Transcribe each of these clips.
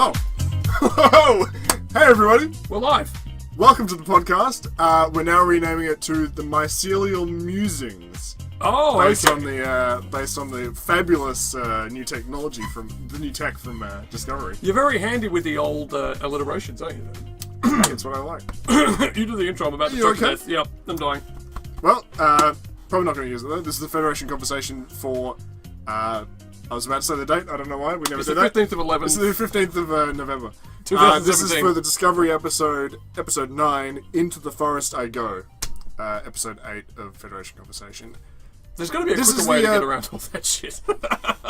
Oh. Hey everybody. We're live. Welcome to the podcast. We're now renaming it to the Mycelial Musings. Oh, based okay. Based on the fabulous new technology from the new tech from Discovery. You're very handy with the old alliterations, aren't you? That's what I like. You do the intro. I'm about to You choke to okay? death. Yep, I'm dying. Well, probably not going to use it though. This is the Federation conversation for. I was about to say the date. I don't know why we never It's did the that. 15th of 11th. This is the 15th of November. 2017. This is for the Discovery episode 9, Into the Forest I Go. Episode 8 of Federation Conversation. There's got to be a This quicker is way the, to get around all that shit.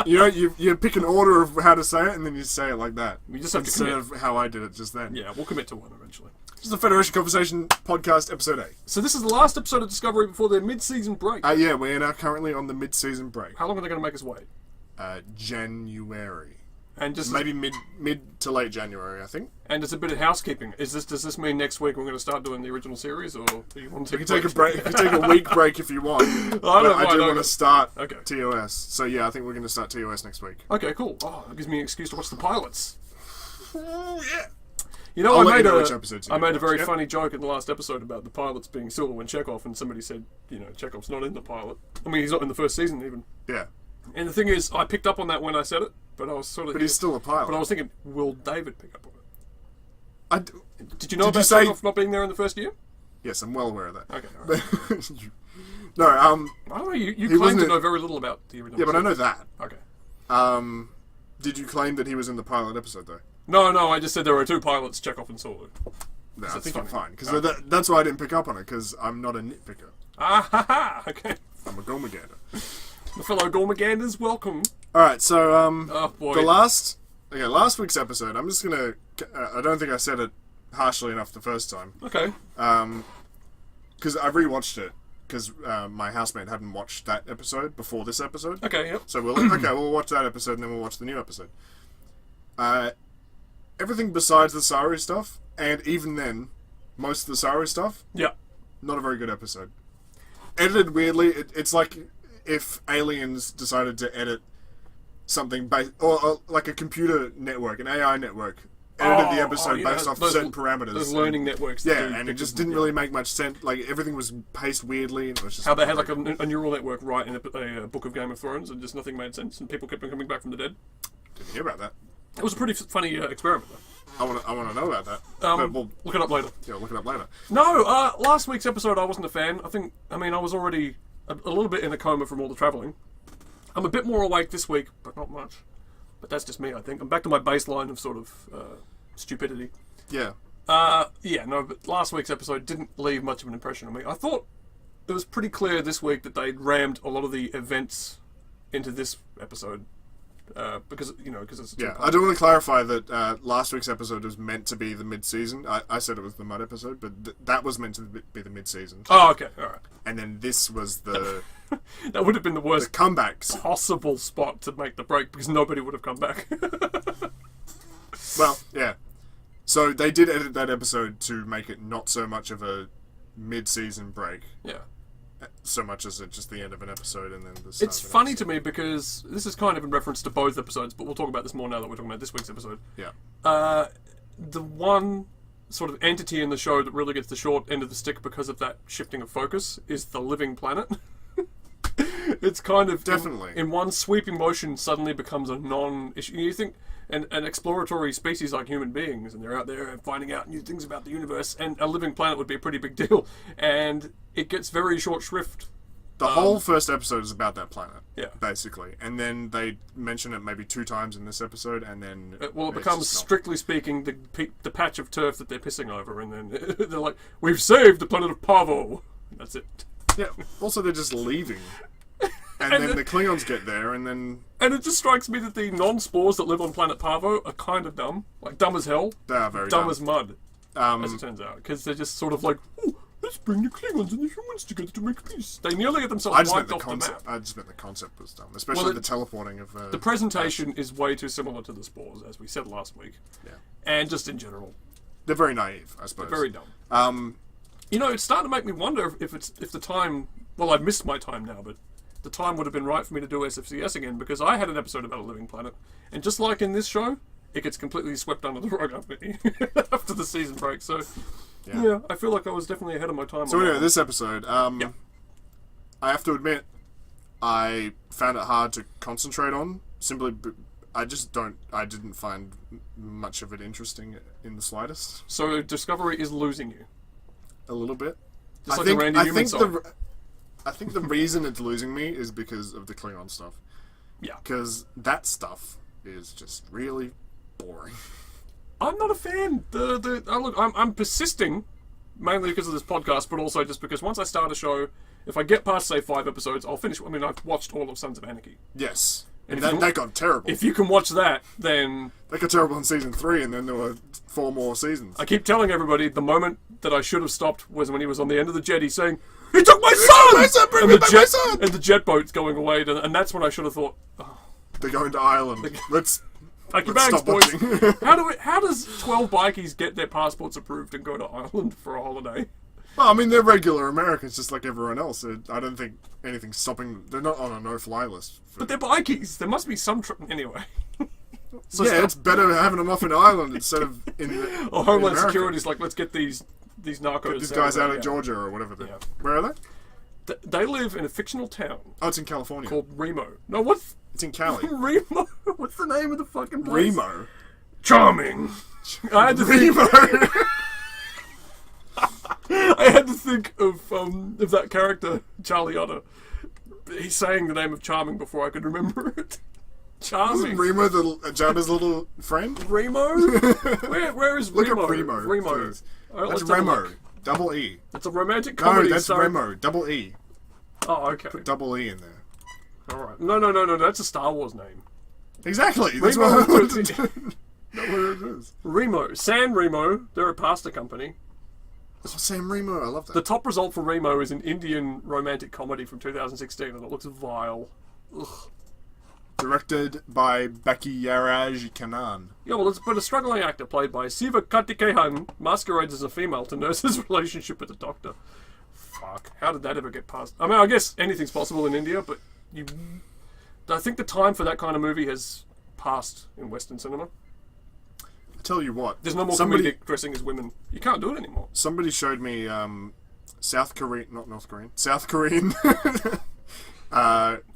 You know, you pick an order of how to say it, and then you say it like that. We just have to instead commit. of how I did it just then. Yeah, we'll commit to one eventually. This is the Federation Conversation podcast, episode 8. So this is the last episode of Discovery before their mid-season break. Yeah, we're now currently on the mid-season break. How long are they going to make us wait? January. And just Maybe mid to late January, I think. and it's a bit of housekeeping. Does this mean next week we're going to start doing the original series, or do you want to You can take a break. You can take a week break if you want. I do want to start Okay. TOS. So yeah, I think we're going to start TOS next week. Okay, cool. Oh, that gives me an excuse to watch the pilots. Yeah. You know, I'll let I you made know which episodes you I made a watch, very yeah? funny joke in the last episode about the pilots being Silver and Chekhov, and somebody said, you know, Chekhov's not in the pilot. I mean, he's not in the first season even. Yeah. And the thing is, I picked up on that when I said it, but I was sort of. But he's still a pilot. But I was thinking, will David pick up on it? Did you know Did you about say- Chekhov not being there in the first year? Yes, I'm well aware of that. Okay, all right. No, I don't know. You He claim wasn't to in- know very little about the original. yeah, but I know series. that. Okay. Did you claim that he was in the pilot episode though? No, I just said there were two pilots, Chekhov and Sulu. No, So that's think fine. you- Because that's why I didn't pick up on it. Because I'm not a nitpicker. Ah ha ha! Okay. I'm a Gomagander. The fellow Gormaganders, welcome. All right, so Oh boy. the last week's episode. I'm just gonna. I don't think I said it harshly enough the first time. Okay. Because I rewatched it because my housemate hadn't watched that episode before this episode. Okay. Yep. So we'll watch that episode and then we'll watch the new episode. Everything besides the Saru stuff, and even then, most of the Saru stuff, Yeah. not a very good episode. Edited weirdly. It's like if aliens decided to edit something or like a computer network, an AI network, edited the episode yeah, based off those- certain parameters. Those learning networks. that Yeah, do and it pictures just didn't yeah. really make much sense. Like everything was paced weirdly, and it was just How they had like a neural network right in a book of Game of Thrones, and just nothing made sense, and people kept on coming back from the dead. Didn't hear about that. It was a pretty funny experiment, though. I want to know about that. But we'll Look it up later. look it up later. No, last week's episode I wasn't a fan. I was already a little bit in a coma from all the travelling. I'm a bit more awake this week, but not much. But that's just me, I think. I'm back to my baseline of sort of stupidity. Yeah. But last week's episode didn't leave much of an impression on me. I thought it was pretty clear this week that they'd rammed a lot of the events into this episode. Because it's a Yeah, two-part. I do want to clarify that last week's episode was meant to be the mid-season. I said it was the mud episode, but that was meant to be the mid-season. Oh, okay, alright. And then this was the That would have been the worst comebacks. possible spot to make the break because nobody would have come back. Well, yeah. So they did edit that episode to make it not so much of a mid-season break, Yeah. so much as it's just the end of an episode and then the start It's of an funny episode. to me because this is kind of in reference to both episodes, but we'll talk about this more now that we're talking about this week's episode. Yeah. The one sort of entity in the show that really gets the short end of the stick because of that shifting of focus is the living planet. It's kind of Definitely. in one sweeping motion suddenly becomes a non-issue. You think an exploratory species like human beings, and they're out there finding out new things about the universe, and a living planet would be a pretty big deal, and it gets very short shrift. The whole first episode is about that planet. Yeah. Basically. And then they mention it maybe 2 times in this episode, and then... It it's becomes, just not. strictly speaking, the patch of turf that they're pissing over, and then they're like, "We've saved the planet of Pavo." That's it. Yeah, also they're just leaving. And then the Klingons get there, and then... And it just strikes me that the non-spores that live on planet Pavo are kind of dumb. Like, dumb as hell. They are very Dumb as mud, dumb. as it turns out. Because they're just sort of like, "Oh, let's bring the Klingons and the humans together to make peace." They nearly get themselves wiped off the map. I just meant the concept was dumb. Especially the teleporting of... The presentation is way too similar to the spores, as we said last week. Yeah. And just in general. They're very naive, I suppose. Very dumb. You know, it's starting to make me wonder if the time... Well, I've missed my time now, but the time would have been right for me to do SFCS again, because I had an episode about a living planet, and just like in this show, it gets completely swept under the rug after the season break. So, yeah, I feel like I was definitely ahead of my time. So anyway, this episode, I have to admit, I found it hard to concentrate on. I didn't find much of it interesting in the slightest. So Discovery is losing you. A little bit. Just like the Randy Newman song. I think the reason it's losing me is because of the Klingon stuff. Yeah. Because that stuff is just really boring. I'm not a fan. Look, I'm persisting, mainly because of this podcast, but also just because once I start a show, if I get past, say, 5 episodes, I'll finish. I mean, I've watched all of Sons of Anarchy. Yes. And that got terrible. If you can watch that, then... That got terrible in season 3, and then there were 4 more seasons. I keep telling everybody, the moment that I should have stopped was when he was on the end of the jetty saying, "He took my son! Bring me back my son!" And the jet boat's going away, and that's when I should have thought, oh, they're going to Ireland. Let's pack your bags, stop boys. watching. How does 12 bikies get their passports approved and go to Ireland for a holiday? Well, I mean, they're regular Americans, just like everyone else. I don't think anything's stopping them. They're not on a no-fly list. But they're bikies. There must be some... anyway. So it's better having them off in Ireland instead of in or Homeland Security's like, let's get these narcos... Get these guys out of Georgia or whatever. Where are they? They live in a fictional town. Oh, it's in California. Called Remo. No, what's... It's in Cali. Remo? What's the name of the fucking place? Remo. Charming. I had to Remo. I had to think of that character, Charlie Otter. He's saying the name of Charming before I could remember it. Charming. Isn't Remo Jabba's little friend? Remo? Where is Look Remo? up Remo. Remo. Right, that's Remo. Double E. It's a romantic comedy. No, that's Remo. Double E. Oh, okay. Put double E in there. Alright. No. That's a Star Wars name. Exactly. That's Remo. what I wanted to know where it is. Remo. San Remo. They're a pasta company. Oh, Sam Remo. I love that. The top result for Remo is an Indian romantic comedy from 2016, and it looks vile. Ugh. Directed by Baki Yaraj Kanan. Yeah, well, but a struggling actor played by Siva Kartikeyan masquerades as a female to nurse his relationship with the doctor. Fuck. How did that ever get past? I mean, I guess anything's possible in India, but I think the time for that kind of movie has passed in Western cinema. I tell you what. There's no more comedic dressing as women. You can't do it anymore. Somebody showed me South Korean,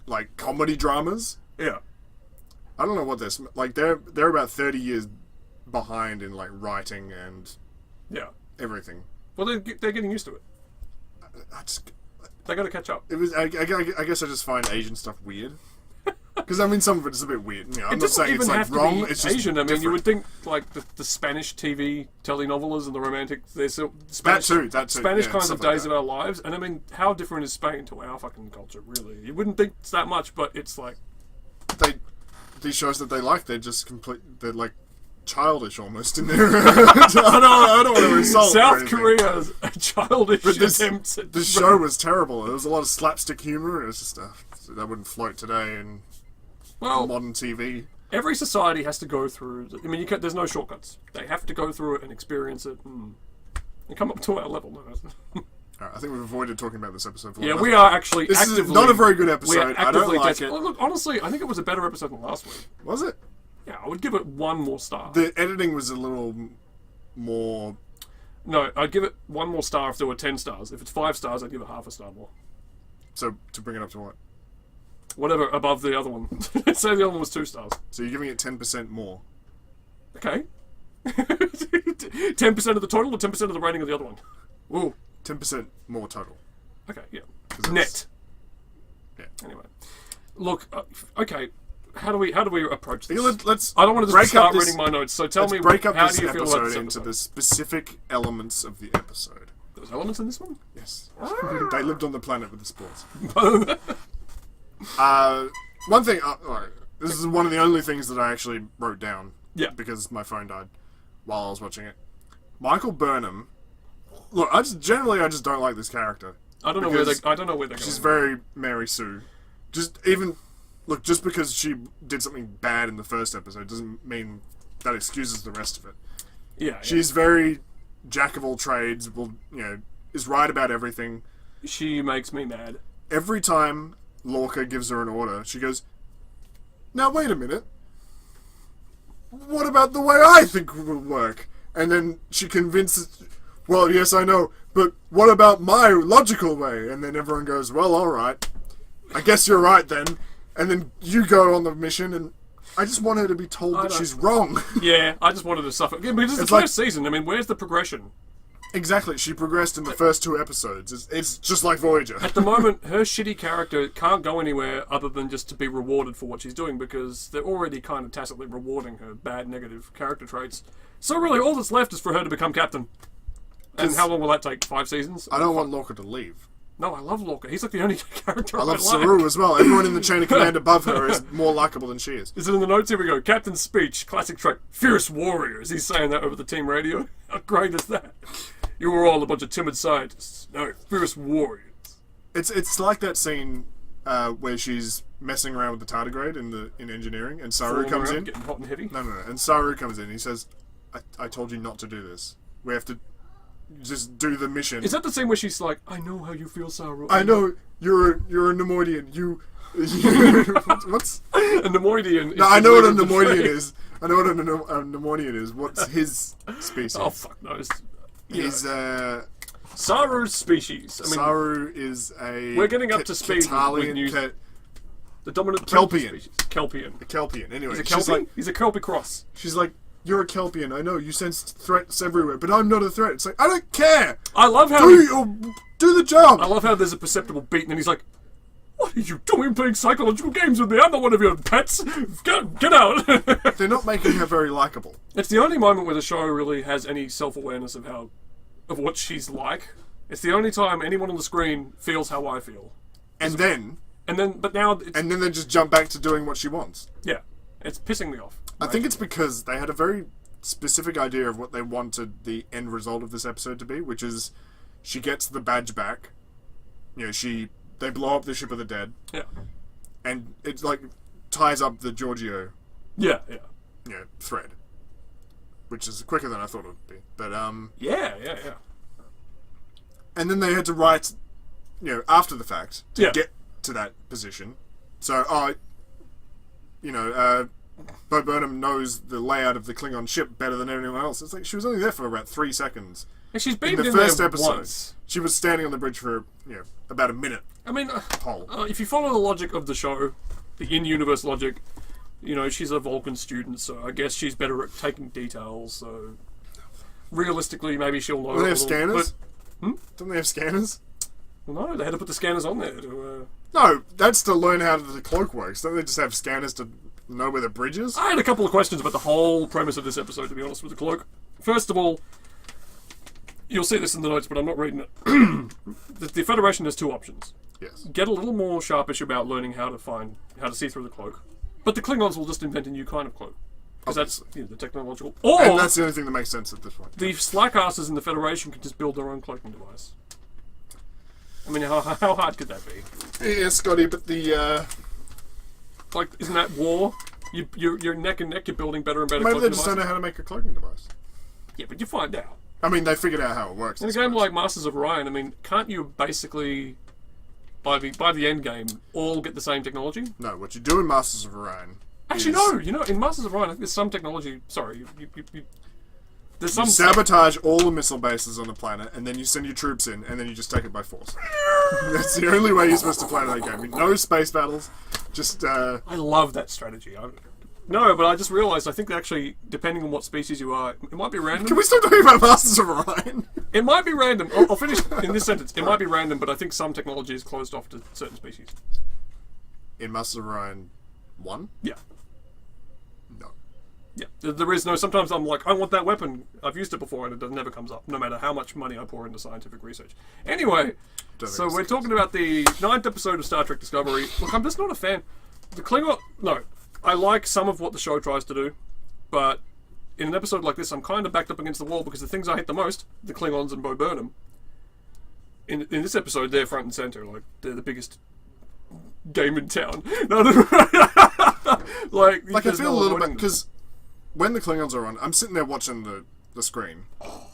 like comedy dramas. Yeah. I don't know what they're like. They're about 30 years behind in like writing and everything. Well, they're getting used to it. They got to catch up. It was. I guess I just find Asian stuff weird. Because I mean, some of it is a bit weird. You know, I'm not saying it's like wrong. It's just Asian. I mean, different. you would think like the Spanish TV telenovelas and the romantic. There's Spanish, that too. Spanish yeah, kinds of like days that. of our lives. And I mean, how different is Spain to our fucking culture? Really, you wouldn't think it's that much, but it's like these shows that they like. They're just complete. They're like childish almost in there. I don't want to insult. South Korea's childish attempts. This show was terrible. There was a lot of slapstick humor. It was just that wouldn't float today in modern TV. Every society has to go through. I mean, there's no shortcuts. They have to go through it and experience it and come up to our level. Alright, I think we've avoided talking about this episode. For we are actually this actively. Is not a very good episode. I don't like it. Look, honestly, I think it was a better episode than last week. Was it? Yeah, I would give it 1 more star. The editing was a little more... No, I'd give it 1 more star if there were 10 stars. If it's 5 stars, I'd give it half a star more. So, to bring it up to what? Whatever, above the other one. Say the other one was 2 stars. So you're giving it 10% more? Okay. 10% of the total or 10% of the rating of the other one? Ooh. 10% more total. Okay, yeah. Net. Yeah. Anyway. Look, okay... How do we approach this? Let's I don't want to just start reading my notes, so tell me, break up how this do you feel about this episode episode? into the specific elements of the episode. There's elements in this one? Yes. They lived on the planet with the sports. One thing, alright, this is one of the only things that I actually wrote down. Yeah. Because my phone died while I was watching it. Michael Burnham. Look, I just don't like this character. I don't know where they're going. She's very Mary Sue. Look, just because she did something bad in the first episode doesn't mean that excuses the rest of it. Yeah. She's very jack of all trades, is right about everything. She makes me mad. Every time Lorca gives her an order, she goes, "Now wait a minute. what about the way I think will work? And then she convinces, well, yes, I know, but what about my logical way? And then everyone goes, well, alright. I guess you're right then. And then you go on the mission, and I just want her to be told that she's wrong. Yeah, I just wanted to suffer. Yeah, because it's the first season. I mean, where's the progression? Exactly, she progressed in the first 2 episodes. It's just like Voyager. At the moment, her shitty character can't go anywhere other than just to be rewarded for what she's doing, because they're already kind of tacitly rewarding her bad, negative character traits. So really, all that's left is for her to become captain. And how long will that take? 5 seasons? I don't want Lorca to leave. No, I love Lorca. He's like the only character I love Saru as well. Everyone in the chain of command above her is more likable than she is. Is it in the notes? Here we go. Captain's speech, classic trait, fierce warriors. He's saying that over the team radio. How great is that? You were all a bunch of timid scientists. No, fierce warriors. It's like that scene where she's messing around with the tardigrade in engineering, and Saru comes in. Getting hot and heavy. No. And Saru comes in. He says, "I told you not to do this. We have to just do the mission." Is that the scene where she's like, "I know how you feel, Saru. I know you're a Nemoidian. You what's a Nemoidian?" No, I know what a Nemoidian is. I know what a Nemoidian is. What's his species? Oh fuck knows. He's Saru's species. I mean, Saru is a. We're getting up to speed with news. The dominant Kelpian. Species. Kelpian. A Kelpian. Anyway, he's a Kelpie. He's a Kelpie cross. She's like, "You're a Kelpian. I know you sense threats everywhere, but I'm not a threat." It's like, I don't care. I love how do the job. I love how there's a perceptible beat, and then he's like, "What are you doing playing psychological games with me? I'm not one of your pets. Get out." They're not making her very likable. It's the only moment where the show really has any self-awareness of what she's like. It's the only time anyone on the screen feels how I feel. And then they just jump back to doing what she wants. Yeah, it's pissing me off. I think it's because they had a very specific idea of what they wanted the end result of this episode to be, which is she gets the badge back. You know, they blow up the ship of the dead. Yeah. And it like ties up the Giorgio. Yeah. Thread. Which is quicker than I thought it would be. But Yeah. And then they had to write, after the fact to get to that position. So, Bo Burnham knows the layout of the Klingon ship better than anyone else. It's like she was only there for about 3 seconds. And she's been in the first episode. Once. She was standing on the bridge for about a minute. I mean, if you follow the logic of the show, the in-universe logic, she's a Vulcan student, so I guess she's better at taking details. So realistically, maybe she'll know. Do they have scanners? Don't they have scanners? Well, no, they had to put the scanners on there. No, that's to learn how the cloak works. Don't they just have scanners to know where the bridge is? I had a couple of questions about the whole premise of this episode, to be honest, with the cloak. First of all, you'll see this in the notes, but I'm not reading it. The Federation has 2 options. Yes. Get a little more sharpish about learning how to see through the cloak. But the Klingons will just invent a new kind of cloak. Because that's the technological... And that's the only thing that makes sense at this point. The slackasses in the Federation can just build their own cloaking device. I mean, how hard could that be? Yeah, Scotty, but the... isn't that war? You're neck and neck, you're building better and better Maybe cloaking they just devices. don't know how to make a cloaking device. Yeah, but you find out. I mean, they figured out how it works. In a game like Masters of Orion, I mean, can't you basically, by the end game, all get the same technology? No, what you do in Masters of Orion... Actually, no. In Masters of Orion, I think there's some technology... Sorry, there's some... You sabotage all the missile bases on the planet, and then you send your troops in, and then you just take it by force. That's the only way you're supposed to play that game. No space battles, just... I love that strategy. No, but I just realised, I think actually, depending on what species you are, it might be random. Can we stop talking about Masters of Orion? It might be random. I'll finish in this sentence. It might be random, but I think some technology is closed off to certain species. In Masters of Orion 1? Yeah. No. Yeah. There is no... Sometimes I'm like, I want that weapon. I've used it before, and it never comes up, no matter how much money I pour into scientific research. Anyway, so we're talking about the 9th episode of Star Trek Discovery. Look, I'm just not a fan. The Klingon... No. I like some of what the show tries to do, but in an episode like this, I'm kind of backed up against the wall because the things I hate the most, the Klingons and Bo Burnham, in this episode, they're front and center. Like, they're the biggest game in town. I feel a little bit, because when the Klingons are on, I'm sitting there watching the screen.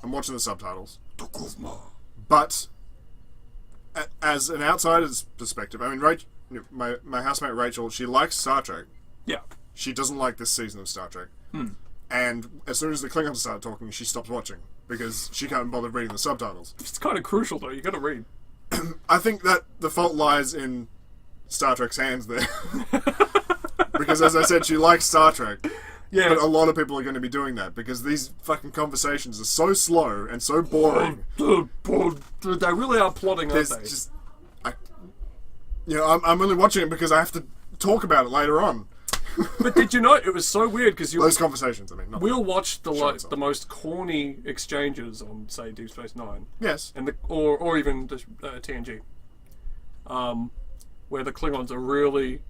I'm watching the subtitles. But, as an outsider's perspective, I mean, my housemate Rachel, she likes Star Trek. Yeah. She doesn't like this season of Star Trek. and as soon as the Klingons start talking, she stops watching because she can't bother reading the subtitles. It's kind of crucial, though. You got to read. I think that the fault lies in Star Trek's hands there. Because, as I said, she likes Star Trek. Yeah. But a lot of people are going to be doing that because these fucking conversations are so slow and so boring. They really are plotting, aren't they? Just, I'm only watching it because I have to talk about it later on. But did you know it was so weird because those conversations? I mean, we'll watch the most corny exchanges on, say, Deep Space Nine. Yes, and or even TNG, where the Klingons are really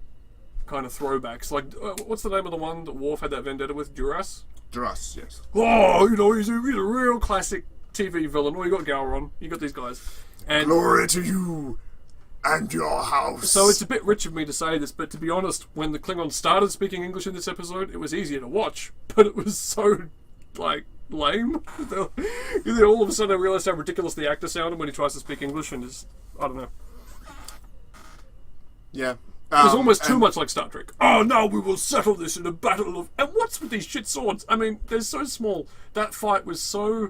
kind of throwbacks. Like, what's the name of the one that Worf had that vendetta with? Duras. Duras, yes. Oh, he's a real classic TV villain. Oh, you got Gowron, you got these guys. And glory to you and your house. So it's a bit rich of me to say this, but to be honest, when the Klingons started speaking English in this episode, it was easier to watch, but it was so, like, lame. All of a sudden I realised how ridiculous the actor sounded when he tries to speak English, and I don't know. Yeah. It was almost too much like Star Trek. Oh, now we will settle this in a battle of... And what's with these shit swords? I mean, they're so small. That fight was so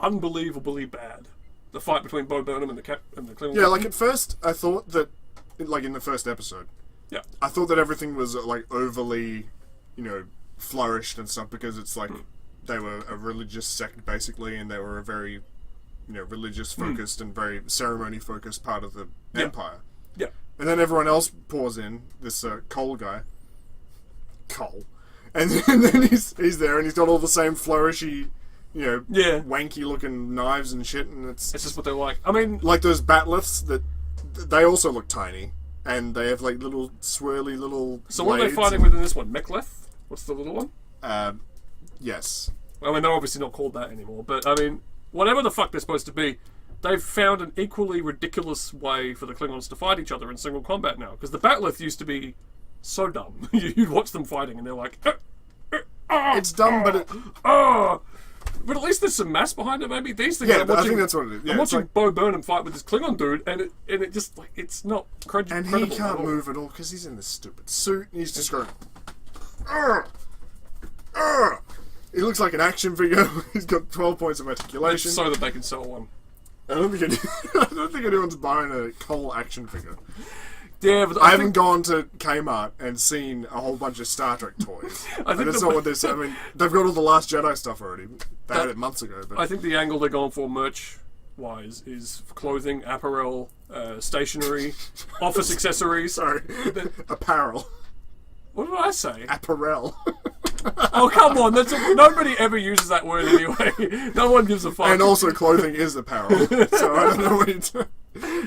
unbelievably bad. The fight between Bo Burnham and the Klingon. Yeah, like at first, I thought that, like in the first episode, yeah, I thought that everything was like overly, flourished and stuff because it's like they were a religious sect basically, and they were a very, religious focused and very ceremony focused part of the empire. Yeah, and then everyone else pours in this Cole guy, and then he's there and he's got all the same flourishy. Wanky looking knives and shit, and it's just what they're like. I mean, like those batliths that they also look tiny, and they have like little swirly little. So what are they fighting with in this one? Mek'leth? What's the little one? Yes. I mean, they're obviously not called that anymore, but I mean, whatever the fuck they're supposed to be, they've found an equally ridiculous way for the Klingons to fight each other in single combat now. Because the batlith used to be so dumb. You'd watch them fighting, and they're like, it's dumb, but But at least there's some mass behind it, maybe. These things. Yeah, I think that's what it is. Yeah, I'm watching Bo Burnham fight with this Klingon dude, and it just like it's not credible. And he can't move at all because he's in this stupid suit, and he's just going. Arr! Arr! He looks like an action figure. He's got 12 points of articulation. It's so that they can sell one. I don't think anyone's buying a Cole action figure. Yeah, but I haven't gone to Kmart and seen a whole bunch of Star Trek toys. I think that's not what they're saying. I mean, they've got all the Last Jedi stuff already. They had it months ago. But I think the angle they're going for merch-wise is clothing, apparel, stationery, office accessories. Sorry, apparel. What did I say? Apparel. Oh, come on. Nobody ever uses that word anyway. No one gives a fuck. And also clothing is apparel. So I don't know what you're doing.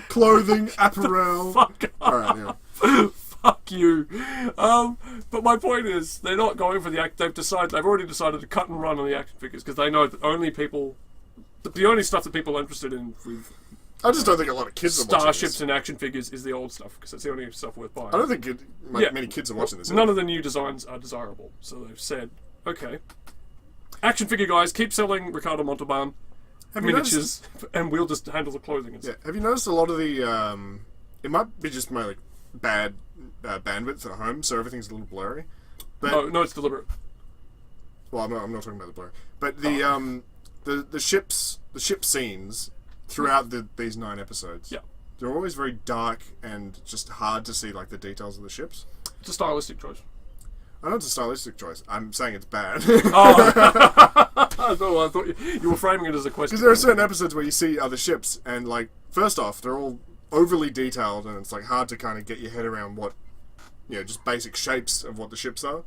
Clothing, apparel. Fuck off. Alright, yeah. Fuck you. But my point is, they're not going for the act. They've already decided to cut and run on the action figures because they know that the only stuff that people are interested in with I just don't think a lot of kids are watching starships this. and action figures is the old stuff because it's the only stuff worth buying. I don't think many kids are watching this. None of the new designs are desirable, so they've said, okay, action figure guys, keep selling Ricardo Montalban miniatures, and we'll just handle the clothing. And stuff. Have you noticed a lot of the? It might be just my bad bandwidth at home, so everything's a little blurry. But, no, it's deliberate. Well, I'm not talking about the blur, but the ship scenes throughout these 9 episodes. Yeah. They're always very dark and just hard to see the details of the ships. It's a stylistic choice. I know it's a stylistic choice. I'm saying it's bad. Oh. I thought you were framing it as a question. Because there are certain episodes where you see other ships and first off, they're all overly detailed and it's hard to kind of get your head around what, just basic shapes of what the ships are.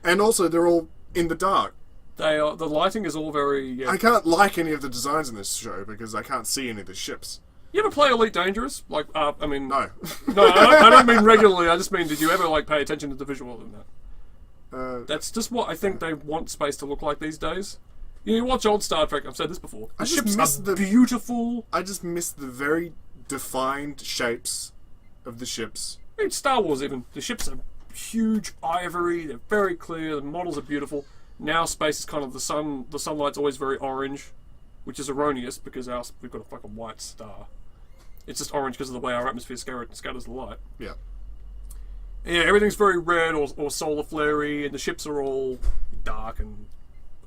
And also they're all in the dark. They are. The lighting is all very. Yeah. I can't like any of the designs in this show because I can't see any of the ships. You ever play Elite Dangerous? No. No, I don't mean regularly. I just mean, did you ever pay attention to the visual in that? That's just what I think they want space to look like these days. You watch old Star Trek. I've said this before. The ships are beautiful. I just miss the very defined shapes of the ships. I mean, Star Wars even. The ships are huge ivory. They're very clear. The models are beautiful. Now space is kind of the sunlight's always very orange, which is erroneous because we've got a fucking white star. It's just orange because of the way our atmosphere scatters the light. Yeah. Yeah, everything's very red or solar flare-y, and the ships are all dark and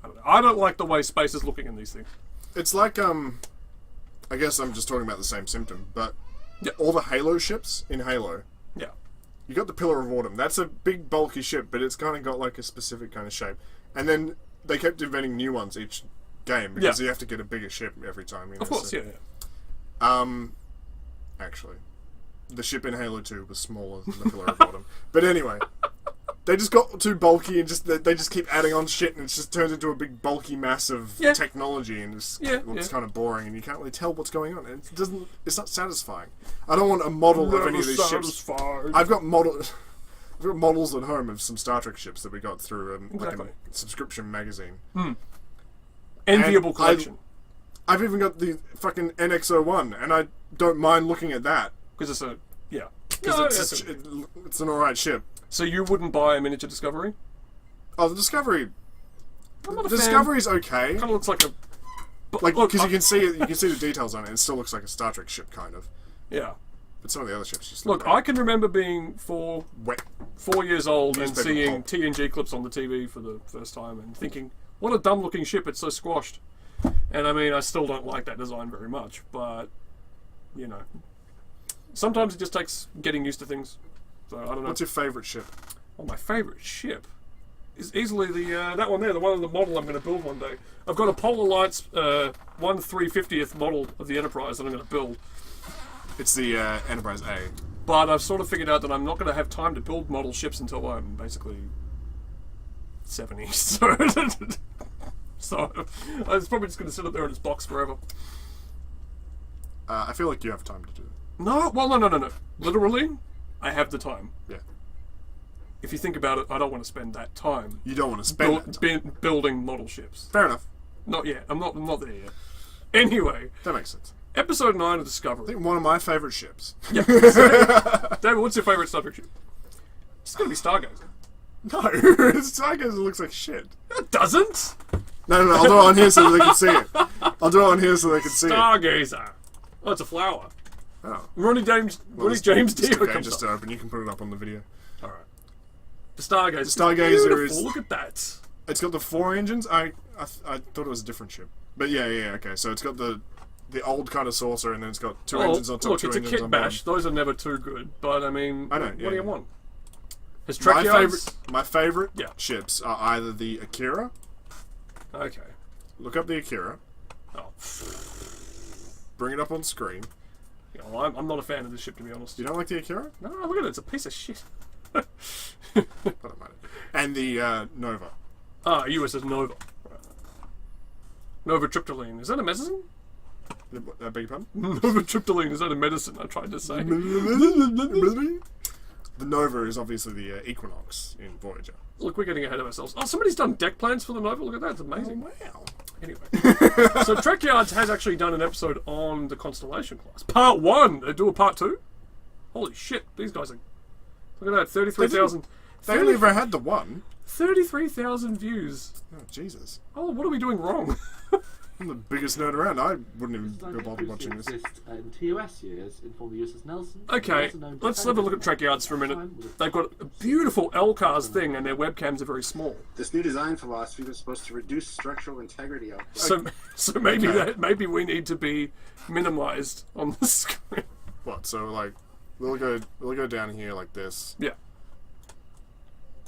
don't know. I don't like the way space is looking in these things. It's like, I guess I'm just talking about the same symptom, but Yeah. all the Halo ships in Halo, Yeah. you got the Pillar of Autumn. That's a big, bulky ship, but it's kind of got like a specific kind of shape. And then they kept inventing new ones each game because you have to get a bigger ship every time. You know, Of course, so. yeah. Actually, the ship in Halo 2 was smaller than the Pillar of Autumn. But anyway, they just got too bulky and they just keep adding on shit and it just turns into a big bulky mass of technology and it looks kind of boring and you can't really tell what's going on. It's not satisfying. I don't want a model of any of these ships. I've got models at home of some Star Trek ships that we got through like a subscription magazine. Enviable collection. I've even got the fucking NX-01 and I don't mind looking at that. Because it's a... Yeah. Because it's an alright ship. So you wouldn't buy a miniature Discovery? Oh, the Discovery... I'm not a The fan. Discovery's okay. Kind of looks like a... Like, because you can see the details on it. It still looks like a Star Trek ship, kind of. Yeah. But some of the other ships just Look, I can remember being 4 years old and Newspaper seeing pulp. TNG clips on the TV for the first time and thinking, what a dumb-looking ship, it's so squashed. And I mean, I still don't like that design very much, but, you know. Sometimes it just takes getting used to things. So, I don't know. What's your favourite ship? Well, my favourite ship is easily that one there, the one of the model I'm going to build one day. I've got a Polar Lights 1/350th model of the Enterprise that I'm going to build. It's the Enterprise A. But I've sort of figured out that I'm not going to have time to build model ships until I'm basically 70. So I was probably just going to sit up there in its box forever. I feel like you have time to do it. No, well, no. Literally, I have the time. Yeah. If you think about it, I don't want to spend that time You don't want to spend that time. building model ships. Fair enough. Not yet. I'm not there yet. Anyway, That makes sense. episode 9 of I Discovery. think one of my favourite ships. Yeah. David, what's your favourite Star Trek ship? It's going to be Stargazer. No, Stargazer looks like shit. It doesn't. No, I'll do it on here so they can see it. I'll do it on here so they can see it. Stargazer. Oh, it's a flower. Oh. Ronnie James It's Dio okay, comes just up. open. You can put it up on the video. All right. The Stargazer. Stargazer Beautiful. is- Look at that. It's got the 4 engines. I thought it was a different ship. But yeah, okay. So it's got the old kind of saucer, and then it's got 2 engines on top, look, 2 it's a engines kit on bash. bottom. Those are never too good. But I mean, I know, what yeah, do you yeah. want? Has My Trek favorite Yeah. ships are either the Akira. Okay. Look up the Akira. Oh. Bring it up on screen. Yeah, well, I'm not a fan of this ship, to be honest. You don't like the Akira? No, look at it. It's a piece of shit. I don't mind it. And the Nova. Ah, USS Nova. Nova Tryptoline. Is that a medicine? I beg your pardon? Nova Tryptoline. Is that a medicine? I tried to say. The Nova is obviously the Equinox in Voyager. Look, we're getting ahead of ourselves. Oh, somebody's done deck plans for the Nova. Look at that. It's amazing. Wow. Anyway. So Trek Yards has actually done an episode on the Constellation class. Part 1. They do a part 2? Holy shit. These guys are... Look at that. 33,000... They only ever had the one. 33,000 views. Oh, Jesus. Oh, what are we doing wrong? I'm the biggest nerd around. I wouldn't even Design be bothered watching this. exist in TOS years in former USS Nelson. Okay, let's have a look at Trek Yards for a minute. They've got a beautiful LCARS thing, and their webcams are very small. This new design philosophy was supposed to reduce structural integrity of So maybe we need to be minimized on the screen. What? So like, we'll go down here like this. Yeah.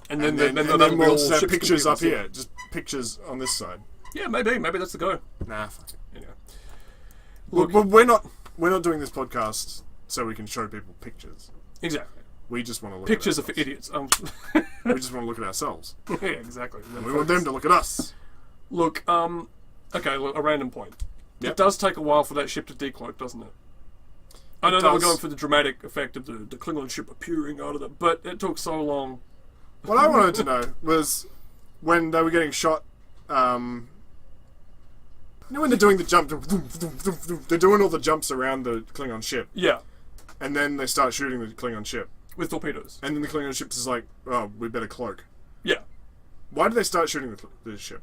And And then then that'll be we'll all just have ships pictures up computers. here. Just pictures on this side. Yeah, maybe that's the go. Nah, fuck it. Anyway. Look, Look, we're not doing this podcast so we can show people pictures. exactly. We just want to look. Pictures are at for ourselves. idiots. We just want to look at ourselves. Yeah, exactly. We want them to look at us. Look, okay, look, a random point. Yep. It does take a while for that ship to decloak, doesn't it? I know that we're does. going for the dramatic effect of the Klingon ship appearing out of them, but it took so long. What I wanted to know was when they were getting shot. You know when they're doing the jump, they're doing all the jumps around the Klingon ship, Yeah, and then they start shooting the Klingon ship, with torpedoes. and then the Klingon ship is like, "Oh, we better cloak." Yeah, Why did they start shooting the ship?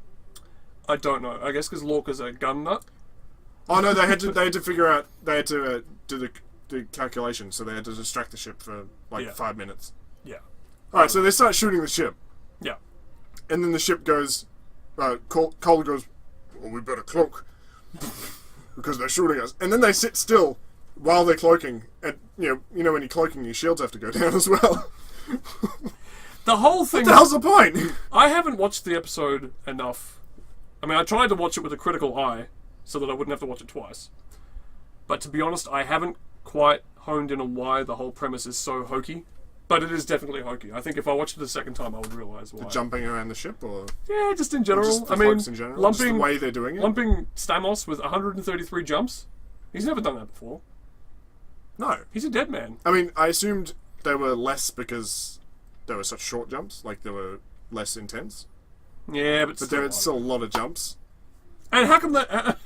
I don't know. I guess because Lorca's a gun nut. Oh no, they had to figure out. They had to do the calculation, so they had to distract the ship for like Yeah. 5 minutes. Yeah, All right, so they start shooting the ship, yeah, and then the ship goes Cole goes, well, we better cloak because they're shooting us. And then they sit still while they're cloaking. And you know when you're cloaking, your shields have to go down as well. The whole thing. What the hell's the point? I haven't watched the episode enough. I mean, I tried to watch it with a critical eye so that I wouldn't have to watch it twice. But to be honest, I haven't quite honed in on why the whole premise is so hokey. But it is definitely hokey. I think if I watched it a second time, I would realise why. The jumping around the ship, or Yeah, just in general. just the I mean, folks in general? Just the way they're doing it? lumping Stamos with 133 jumps. He's never done that before. No. He's a dead man. I mean, I assumed they were less because they were such short jumps, like they were less intense. Yeah, but But there are still a lot of jumps. And how come that?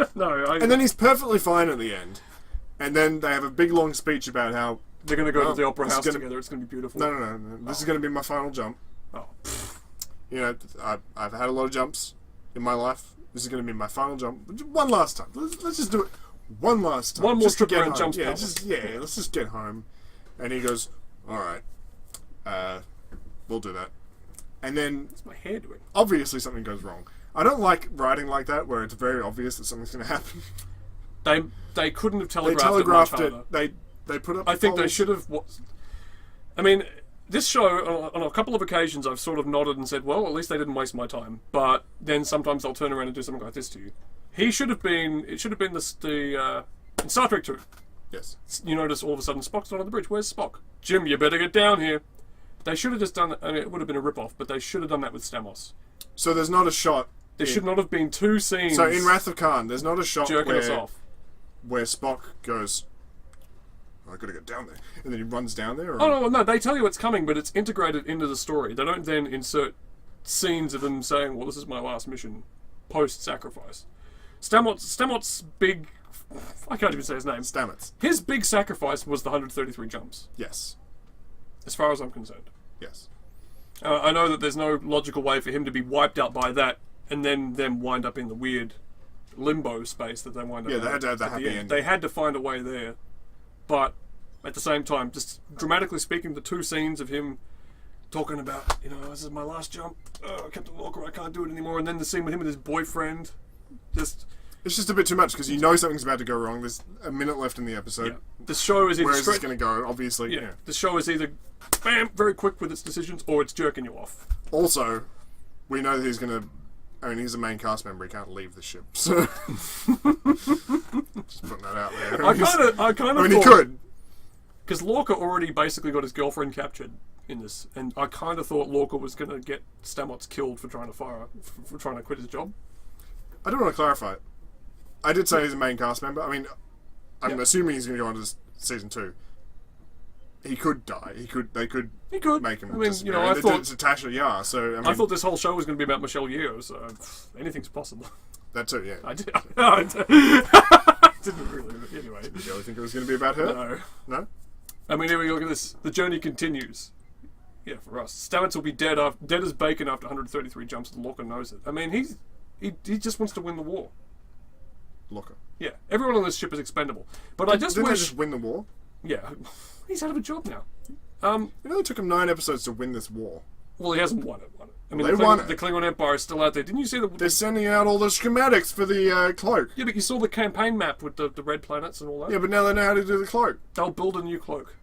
And then he's perfectly fine at the end. And then they have a big long speech about how they're going to go Oh, to the opera this is house gonna- together. It's going to be beautiful. no. This is going to be my final jump. Oh. You know, I've had a lot of jumps in my life. This is going to be my final jump. One last time. Let's just do it one last time. One more just to trip get around home. jumps, Yeah, pal. let's just get home. And he goes, all right, we'll do that. And then What's my hair doing? obviously something goes wrong. I don't like writing like that where it's very obvious that something's going to happen. They couldn't have They telegraphed, telegraphed it it. much harder. They put up. I think they polls. should have. I mean, this show on a couple of occasions I've sort of nodded and said, "Well, at least they didn't waste my time." But then sometimes they'll turn around and do something like this to you. He should have been. It should have been in Star Trek 2. Yes. You notice all of a sudden Spock's not on the bridge. Where's Spock? Jim, you better get down here. They should have just done it. I mean, it would have been a rip-off, but they should have done that with Stamos. So there's not a shot. There should not have been two scenes. So in Wrath of Khan, there's not a shot jerking us off. where Spock goes, I gotta get down there, and then he runs down there. Or... Oh no! They tell you it's coming, but it's integrated into the story. They don't then insert scenes of them saying, "Well, this is my last mission, post-sacrifice." Stamets' big, I can't even say his name. Stamets. His big sacrifice was the 133 jumps, Yes. as far as I'm concerned. Yes. I know that there's no logical way for him to be wiped out by that, and then them wind up in the weird limbo space that they wind up. Yeah, in they had to have the at the happy end. ending. They had to find a way there, but at the same time, just dramatically speaking, the two scenes of him talking about, this is my last jump. Captain Walker, I can't do it anymore. And then the scene with him with his boyfriend, just It's just a bit too much because you know something's about to go wrong. There's a minute left in the episode. yeah. The show is either Where is this straight. going to go? Obviously. Yeah, the show is either bam, very quick with its decisions, or it's jerking you off. Also, we know that he's going to. I mean, he's a main cast member. He can't leave the ship. So just putting that out there. I kind of. I mean, he could. Because Lorca already basically got his girlfriend captured in this, and I kind of thought Lorca was going to get Stamets killed for trying to quit his job. I don't want to clarify it. I did say he's a main cast member. I mean, I'm Yeah. assuming he's going to go on to season 2. He could die. They could He could make him. I mean, disappear. I They thought did it to Tasha Yar. So I mean, I thought this whole show was going to be about Michelle Yeoh, so anything's possible. that too. Yeah. I did. I didn't really. Anyway, Did you really think it was going to be about her? no. No. I mean, here we go. Look at this. The journey continues. Yeah, for us, Stamets will be dead as bacon after 133 jumps, and Lorca knows it. I mean, he just wants to win the war. Lorca. Yeah, everyone on this ship is expendable. But I just Didn't they wish. just win the war? Yeah, he's out of a job now. You know, it took him 9 episodes to win this war. Well, he hasn't won it. I mean, They the won it. The Klingon Empire is still out there. Didn't you see They're sending out all the schematics for the cloak. Yeah, but you saw the campaign map with the red planets and all that. Yeah, but now they know how to do the cloak. They'll build a new cloak.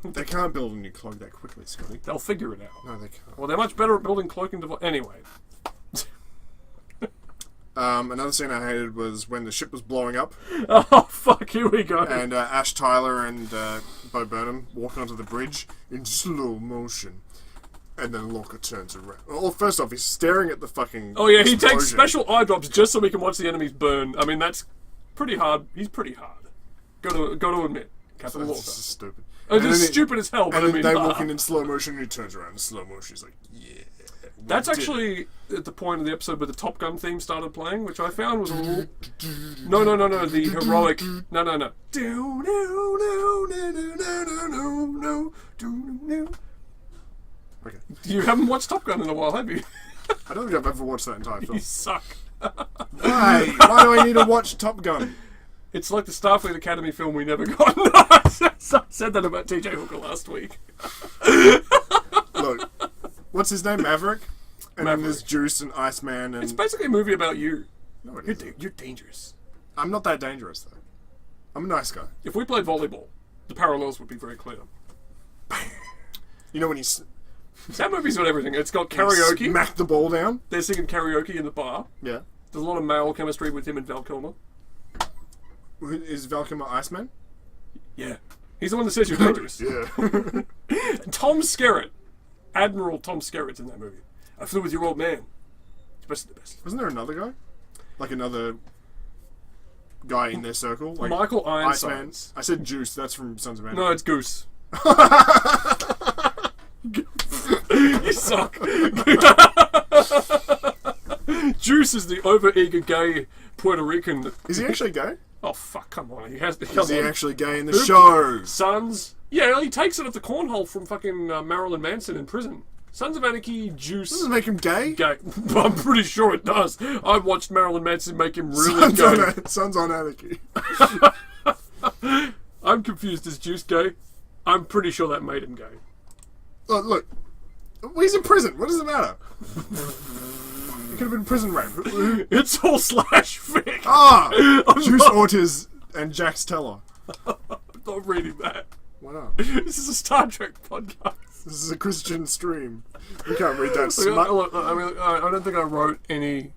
They can't build a new cloak that quickly, Scotty. They'll figure it out. No, they can't. Well, they're much better at building cloaking devices. Anyway, Another scene I hated was when the ship was blowing up oh fuck, here we go. and Ash Tyler and Bo Burnham walk onto the bridge in slow motion. And then Lorca turns around. Well, first off, he's staring at the fucking Oh yeah, he takes explosion. special eye drops just so we can watch the enemies burn. I mean, that's pretty hard. He's pretty hard. Got to admit, Captain This Lorca. is stupid. It And is then stupid as hell, but And I then mean, they walk in slow motion and he turns around in slow motion. He's like, yeah. we that's did it." actually at the point of the episode where the Top Gun theme started playing, which I found was a little... No, the heroic... No. Okay. You haven't watched Top Gun in a while, have you? I don't think I've ever watched that entire film. You suck. Why? Why do I need to watch Top Gun? It's like the Starfleet Academy film we never got. I said that about TJ Hooker last week. Look, what's his name? Maverick? And then there's Juice and Iceman and... It's basically a movie about you. No, it You're, isn't. you're dangerous. I'm not that dangerous, though. I'm a nice guy. If we played volleyball, the parallels would be very clear. You know when you That movie's got everything. It's got karaoke. smack the ball down? They're singing karaoke in the bar. Yeah. There's a lot of male chemistry with him and Val Kilmer. Is Val Kilmer Iceman? Yeah. He's the one that says you're dangerous. Yeah. Tom Skerritt. Admiral Tom Skerritt's in that movie. I flew with your old man. It's best of the best. Wasn't there another guy? Like another guy in their circle? Like Michael Iceman. Ironside. I said Juice, that's from Sons of Anarchy. No, it's Goose. You suck. Juice is the overeager gay Puerto Rican. Is he actually gay? Oh fuck! Come on, he has. Is he actually gay in the show? Sons? Yeah, he takes it at the cornhole from fucking Marilyn Manson in prison. Sons of Anarchy, Juice. Doesn't make him gay? Gay. I'm pretty sure it does. I watched Marilyn Manson make him really gay. Sons on Anarchy. I'm confused. Is Juice gay? I'm pretty sure that made him gay. Look, he's in prison. What does it matter? He could have been prison rape. It's all slash fic. Juice Ortiz and Jax Teller. I'm not reading that. Why not? This is a Star Trek podcast. This is a Christian stream. We can't read that Look, smut. look, I mean, I don't think I wrote any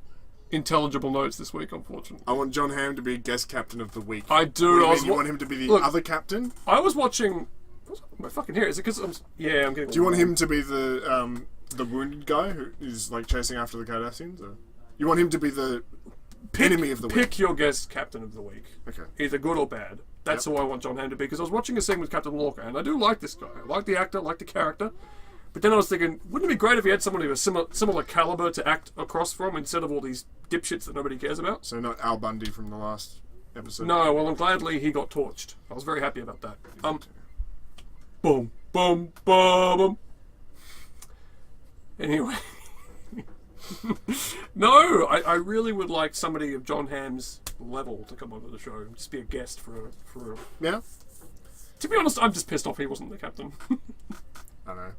intelligible notes this week, unfortunately. I want John Hamm to be guest captain of the week. I do. What do you want him to be the other captain? I was watching. What's my fucking hair? Is it because I'm? Yeah, I'm getting. Do you want him to be the wounded guy who's like chasing after the Cardassians? Or you want him to be the enemy of the week? Pick your guest captain of the week. Okay. Either good or bad. That's who I want John Hamm to be, because I was watching a scene with Captain Lorca, and I do like this guy. I like the actor, I like the character. But then I was thinking, wouldn't it be great if you had someone of a similar caliber to act across from, instead of all these dipshits that nobody cares about? So not Al Bundy from the last episode? No, well, I'm gladly he got torched. I was very happy about that. Boom, boom, boom, boom. Anyway. No, I really would like somebody of John Hamm's level to come onto the show, just be a guest for a... Yeah? To be honest, I'm just pissed off he wasn't the captain. I know.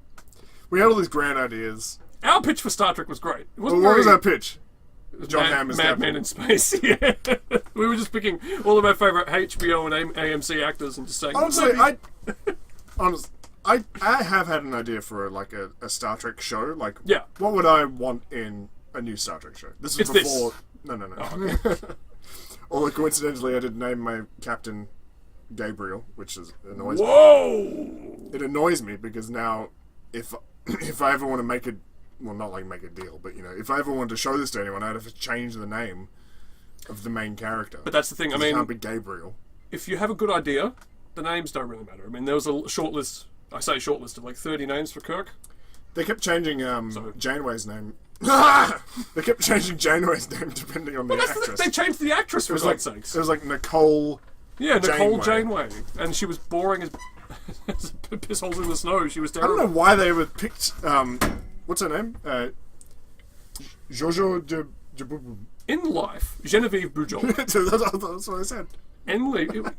We had all these grand ideas. Our pitch for Star Trek was great. It Well, wasn't what was very- our pitch? John Hamm is Mad Men in Space. Yeah, we were just picking all of our favourite HBO and AMC actors and just saying. Honestly, I have had an idea for a Star Trek show. Like, Yeah. what would I want in a new Star Trek show? This is It's before. this. No. Oh, okay. Although coincidentally, I did name my captain Gabriel, which annoys me. Whoa! It annoys me because now, if I ever want to make a deal, but if I ever wanted to show this to anyone, I'd have to change the name of the main character. But that's the thing. I It mean, can't be Gabriel. if you have a good idea, the names don't really matter. I mean, there was a short list. I say short list of like 30 names for Kirk. They kept changing Janeway's name. They kept changing Janeway's name depending on the actress. They changed the actress for God's sakes. It was like Nicole. Yeah, Nicole Janeway. Janeway, and she was boring as piss holes in the snow. She was I terrible. don't know why they ever picked. What's her name? Jojo de. In life, Genevieve Bujold. That's what I said.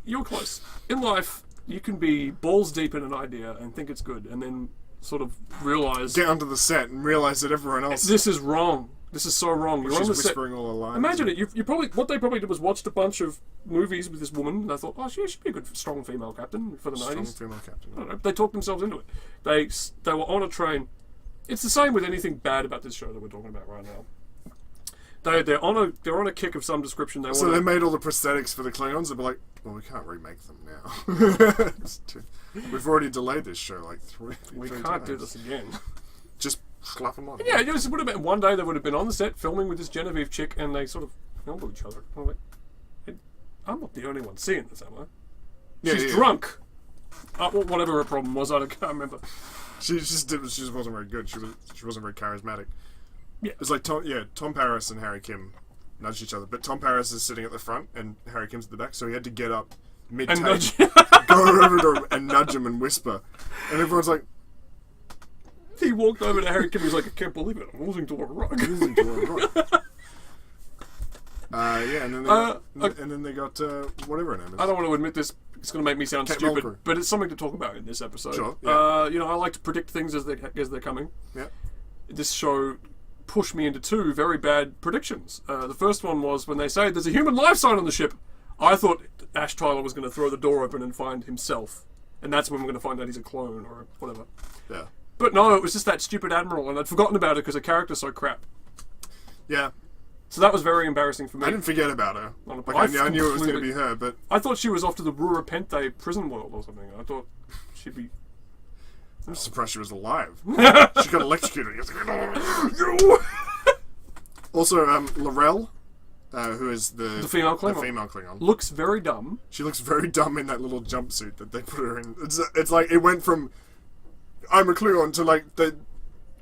You're close. In life, you can be balls deep in an idea and think it's good, and then sort of realize Get onto the set and realize that everyone else this is wrong. This is so wrong. You're she's on the set. whispering all the lines. Imagine it. You probably what they probably did was watched a bunch of movies with this woman, and they thought, oh, she'd be a good, strong female captain for the Strong 90s. female captain. I don't know. They talked themselves into it. They were on a train. It's the same with anything bad about this show that we're talking about right now. They're on a kick of some description. So they made all the prosthetics for the Klingons. They'd be like, well, we can't remake them now. We've already delayed this show like three can't times. do this again. Just slap them on. Yeah, it would have been one day they would have been on the set filming with this Genevieve chick, and they sort of elbow each other. I'm like, I'm not the only one seeing this, am I? Yeah, She's yeah. drunk. Well, whatever her problem was, I can't remember. She just wasn't very good. She wasn't very charismatic. Yeah. It's like Tom Paris and Harry Kim nudged each other, but Tom Paris is sitting at the front and Harry Kim's at the back, so he had to get up mid And take, nudge. go over to him and nudge him and whisper, and everyone's like, He walked over to Harry Kim. He's like, I can't believe it. I'm losing to a rug. "Losing to a rock." Yeah, and then they got whatever her name is. I don't want to admit this. It's going to make me sound Kate stupid, Mulgrew. but it's something to talk about in this episode. Sure, I like to predict things as they're coming. Yeah. This show pushed me into two very bad predictions. The first one was when they say there's a human life sign on the ship. I thought Ash Tyler was going to throw the door open and find himself. And that's when we're going to find out he's a clone or whatever. Yeah. But no, it was just that stupid Admiral, and I'd forgotten about it because her character's so crap. Yeah. So that was very embarrassing for me. I didn't forget about her. Like, I knew it was going to be her, but... I thought she was off to the Rura Pente prison world or something. I thought she'd be... I'm surprised she was alive. She got electrocuted. You! Also, L'Rell, who is the female Klingon. Looks very dumb. She looks very dumb in that little jumpsuit that they put her in. It's like, it went from, I'm a Klingon to like,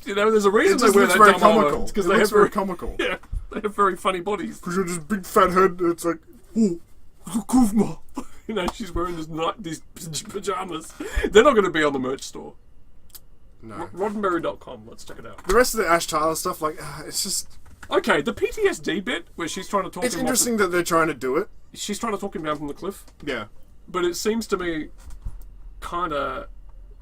you know, there's a reason they wear that very dumb comical. armor. Because it looks very comical. Yeah, they have very funny bodies. Because you're just big fat head, and it's like, oh, Kuvma. You know, she's wearing these pajamas. They're not going to be on the merch store. No. Roddenberry.com, let's check it out. The rest of the Ash Tyler stuff, like, it's just... Okay, the PTSD bit, where she's trying to talk It's him interesting that they're trying to do it. She's trying to talk him down from the cliff. Yeah. But it seems to me kind of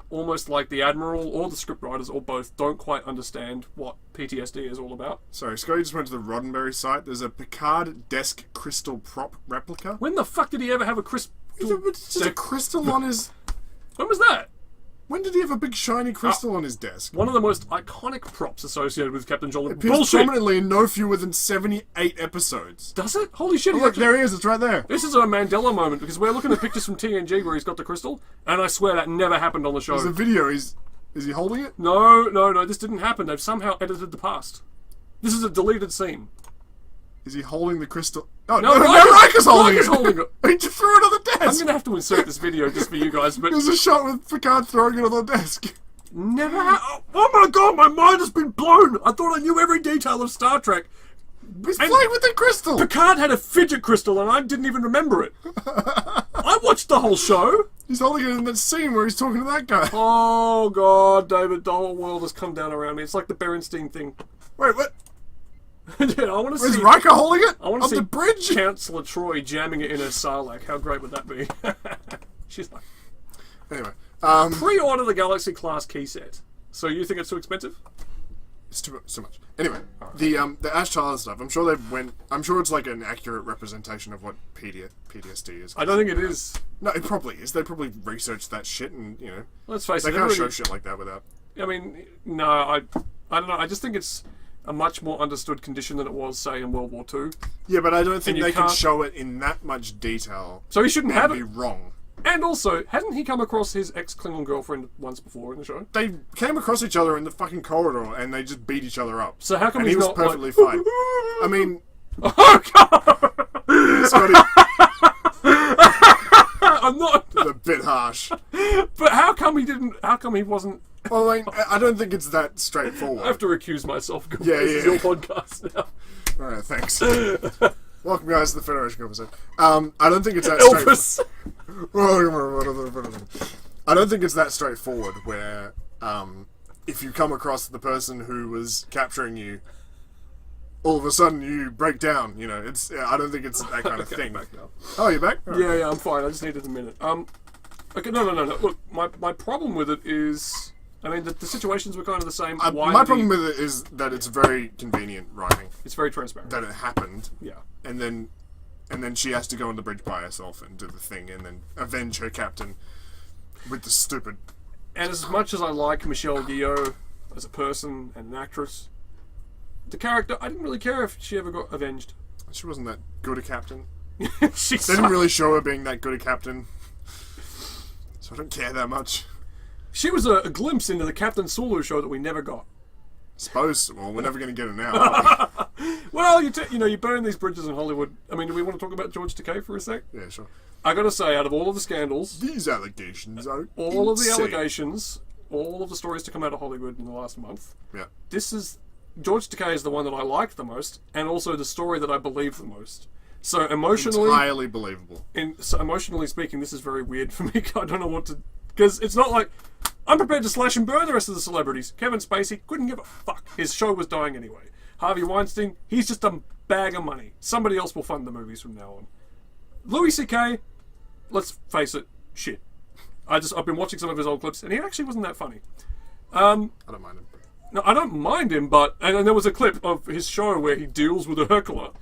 almost like the Admiral or the scriptwriters or both don't quite understand what PTSD is all about. Sorry, Scotty just went to the Roddenberry site. There's a Picard desk crystal prop replica. When the fuck did he ever have a crystal? It's just a crystal on his... When was that? When did he have a big shiny crystal on his desk? One of the most iconic props associated with Captain John. It appears prominently in no fewer than 78 episodes. Does it? Holy shit! Oh, look, there he is. It's right there. This is a Mandela moment because we're looking at pictures from TNG where he's got the crystal, and I swear that never happened on the show. There's a video. Is he holding it? No. This didn't happen. They've somehow edited the past. This is a deleted scene. Is he holding the crystal? Oh, no, Riker's holding it. He just threw it on the desk. I'm going to have to insert this video just for you guys, but... There's a shot with Picard throwing it on the desk. Never Oh my god, my mind has been blown! I thought I knew every detail of Star Trek. He's playing with the crystal. Picard had a fidget crystal and I didn't even remember it. I watched the whole show. He's holding it in that scene where he's talking to that guy. Oh god, David, the whole world has come down around me. It's like the Berenstein thing. Wait, what? Yeah, I want to see. Is Riker holding it? I want to see the bridge. Chancellor Troy jamming it in her Sarlacc. How great would that be? She's like, anyway, pre-order the Galaxy class key set. So you think it's too expensive? It's too much. Anyway, the Ash Tyler stuff. I'm sure it's like an accurate representation of what PTSD is. I don't think it is. No, it probably is. They probably researched that shit, and you know, let's face it, they can't show shit like that without. I mean, no, I don't know. I just think it's a much more understood condition than it was, say, in World War II. Yeah, but I don't think they can show it in that much detail. So he shouldn't have it. Be wrong. And also, hadn't he come across his ex-Klingon girlfriend once before in the show? They came across each other in the fucking corridor and they just beat each other up. So how come and he's he was not perfectly like, fine? I mean, oh god, Scotty, I'm not. it's a bit harsh. But how come he didn't? How come he wasn't? Well, I don't think it's that straightforward. I have to recuse myself. Yeah. This is your podcast now. All right, thanks. Welcome, guys, to the Federation episode. I don't think it's that straightforward. I don't think it's that straightforward where if you come across the person who was capturing you, all of a sudden you break down. You know, I don't think it's that kind of thing. Back now. Oh, you're back? Right. Yeah, I'm fine. I just needed a minute. Okay, no. Look, my problem with it is, I mean, the situations were kind of the same. My problem with it is that it's very convenient writing. It's very transparent. That it happened. Yeah. And then she has to go on the bridge by herself and do the thing and then avenge her captain with the stupid... And as much as I like Michelle Yeoh as a person and an actress, the character, I didn't really care if she ever got avenged. She wasn't that good a captain. They They didn't really show her being that good a captain. So I don't care that much. She was a glimpse into the Captain Sulu show that we never got. Well, we're never going to get it now. Well, you burn these bridges in Hollywood. I mean, do we want to talk about George Takei for a sec? Yeah, sure. I gotta say, out of all of the scandals, These allegations are all of the insane. allegations, all of the stories to come out of Hollywood in the last month, Yeah. George Takei is the one that I like the most, and also the story that I believe the most. So emotionally, Entirely believable. So emotionally speaking, this is very weird for me. I don't know what to... Because it's not like... I'm prepared to slash and burn the rest of the celebrities. Kevin Spacey couldn't give a fuck. His show was dying anyway. Harvey Weinstein, he's just a bag of money. Somebody else will fund the movies from now on. Louis C.K., let's face it, shit. I've been watching some of his old clips, and he actually wasn't that funny. I don't mind him. No, I don't mind him, but and there was a clip of his show where he deals with a hurkler.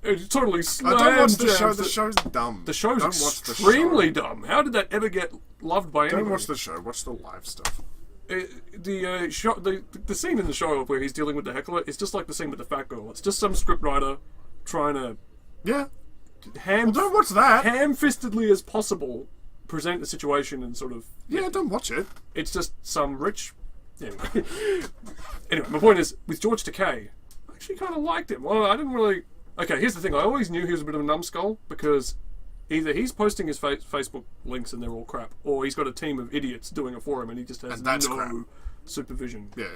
It totally I don't watch the slams show. jams The it. show's dumb. The show's Don't watch the extremely show. dumb. How did that ever get loved by anyone? Don't watch the show. Watch the live stuff. The scene in the show where he's dealing with the heckler is just like the scene with the fat girl. It's just some scriptwriter trying to Yeah. Don't watch that. ham-fistedly as possible present the situation and sort of Yeah, don't watch it. it's just some rich. Anyway, anyway, my point is with George Takei, I actually kind of liked him. Well, I didn't really. Okay, here's the thing. I always knew he was a bit of a numbskull because either he's posting his Facebook links and they're all crap, or he's got a team of idiots doing it for him and he just has And that's no crap. supervision. Yeah.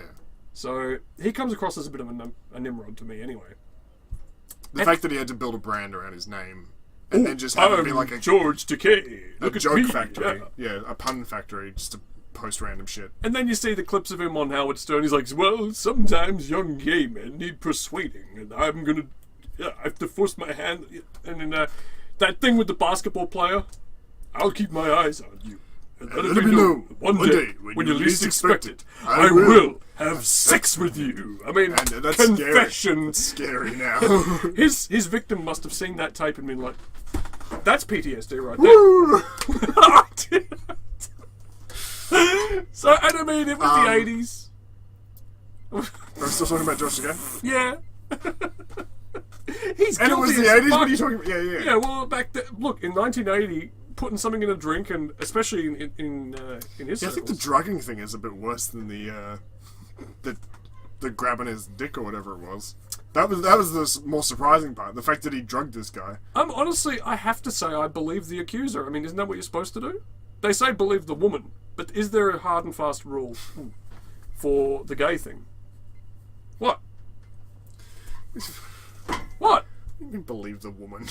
So he comes across as a bit of a Nimrod to me, anyway. The fact that he had to build a brand around his name and then just have it be like a George Takei. a Look at joke me. factory. Yeah. Yeah, a pun factory just to post random shit. And then you see the clips of him on Howard Stern. He's like, well, sometimes young gay men need persuading, and I'm gonna, I have to force my hand. And then that thing with the basketball player, I'll keep my eyes on you. And let me know one day when you least expect it, I will have sex with you. I mean, And that's confession. Scary now. His victim must have seen that tape and been like, that's PTSD right there. So, and I mean, it was the 80s. Are we still talking about Josh again? Yeah. He's And it was guilty the as 80s? What are fuck. you talking about? Yeah. Yeah, well, back then, look, in 1980, putting something in a drink, and especially in his Yeah, I think the circles, drugging thing is a bit worse than the grabbing his dick or whatever it was. That was the more surprising part. The fact that he drugged this guy. honestly, I have to say, I believe the accuser. I mean, isn't that what you're supposed to do? They say believe the woman, but is there a hard and fast rule for the gay thing? What? What? You can believe the woman.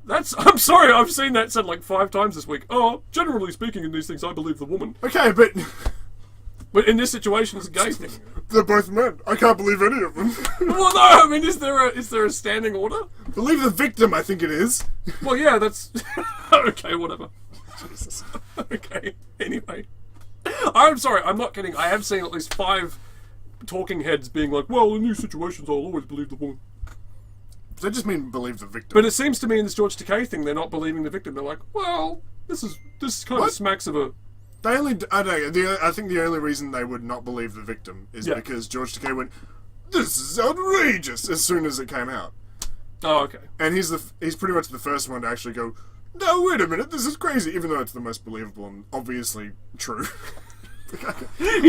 I'm sorry, I've seen that said like 5 times this week. Oh, generally speaking in these things, I believe the woman. Okay, but But in this situation, it's a gay thing. they're both men. I can't believe any of them. Well, no, I mean, is there a standing order? Believe the victim, I think it is. Well, yeah, that's... okay, whatever. Jesus. Okay, anyway. I'm sorry, I'm not kidding. I have seen at least 5 talking heads being like, well, in these situations, I'll always believe the woman. They just mean believe the victim. But it seems to me in this George Takei thing, they're not believing the victim. They're like, well, this kind What? of smacks of a... They only, I don't know, I think the only reason they would not believe the victim is Yeah. because George Takei went, this is outrageous, as soon as it came out. Oh, okay. And he's pretty much the first one to actually go, no, wait a minute, this is crazy, even though it's the most believable and obviously true.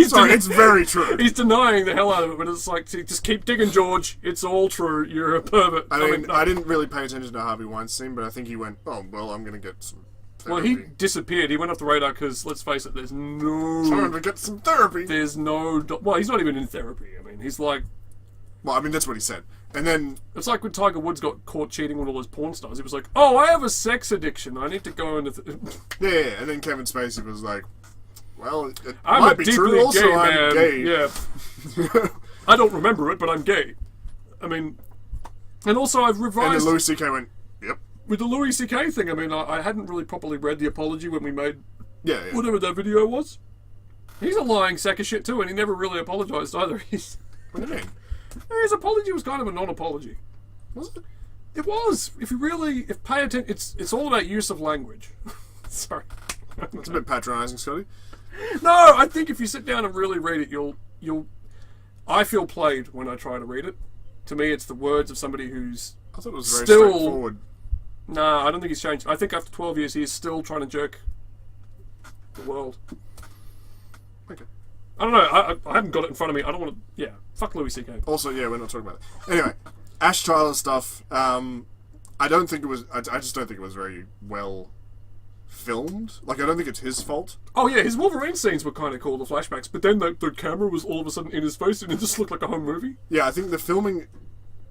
Sorry, it's very true. He's denying the hell out of it, but it's like, just keep digging, George. It's all true. You're a pervert. I mean, no. I didn't really pay attention to Harvey Weinstein, but I think he went, oh, well, I'm going to get some Well, therapy. he disappeared. He went off the radar because, let's face it, there's I'm no... going to get some therapy. There's no... Well, he's not even in therapy. I mean, he's like... Well, I mean, that's what he said. And then, It's like when Tiger Woods got caught cheating with all those porn stars. He was like, oh, I have a sex addiction. I need to go into... yeah, and then Kevin Spacey was like, well, it I'm might a be deeply true, also gay I'm man. gay. Yeah. I don't remember it, but I'm gay. I mean... And also, I've And revised... then Louis C.K. went, yep. With the Louis C.K. thing, I mean, I hadn't really properly read the apology when we made Yeah. whatever that video was. He's a lying sack of shit too, and he never really apologised either. His What do you mean? apology was kind of a non-apology. Was it? It was. If pay attention, it's all about use of language. Sorry. It's a bit patronising, Scotty. No, I think if you sit down and really read it, you'll. I feel played when I try to read it. To me, it's the words of somebody who's. I thought it was very Still- straightforward. Nah, I don't think he's changed. I think after 12 years, he is still trying to jerk the world. Okay. I don't know. I haven't got it in front of me. I don't want to. Yeah, fuck Louis C.K. Also, yeah, we're not talking about that. Anyway, Ash Tyler stuff. I don't think it was. I just don't think it was very well filmed. Like, I don't think it's his fault. Oh yeah, his Wolverine scenes were kind of cool, the flashbacks. But then the camera was all of a sudden in his face, and it just looked like a home movie. Yeah, I think the filming,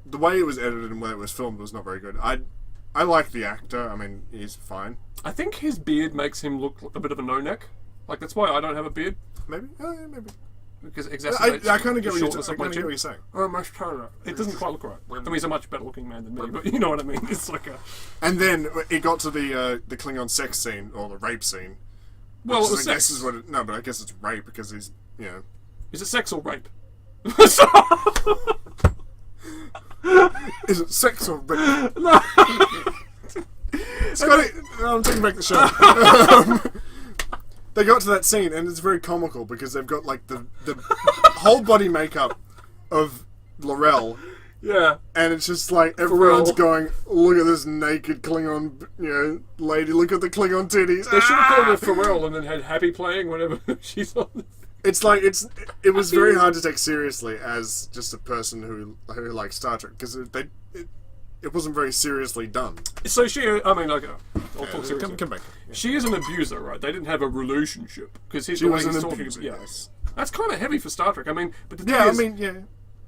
the way it was edited and the way it was filmed was not very good. I like the actor. I mean, he's fine. I think his beard makes him look a bit of a no-neck. Like that's why I don't have a beard, Maybe. Yeah, maybe. because it I exacerbates kind of get the what shortness you're of my chin. saying. Oh, much taller. It doesn't quite look right. I mean, he's a much better looking man than me, but you know what I mean. It's like a. And then it got to the Klingon sex scene or the rape scene. Well, which it was I guess sex. is what. No, but I guess it's rape because he's Is it sex or rape? Is it sex or rape? No. Scotty, I'm taking back the show. They got to that scene, and it's very comical because they've got like the whole body makeup of Laurel, Yeah. and it's just like everyone's Pharrell. going, "Look at this naked Klingon, lady. Look at the Klingon titties." They should have called her Pharrell and then had Happy playing whenever she's on. It's like it was very hard to take seriously as just a person who likes Star Trek because it wasn't very seriously done. So she, I mean, okay, I'll talk seriously. Come back. She is an abuser, right? They didn't have a relationship because he's She the way was he's an talking. abuser. Yeah, Yes. that's kind of heavy for Star Trek. I mean, but the thing Yeah, I is, mean, yeah.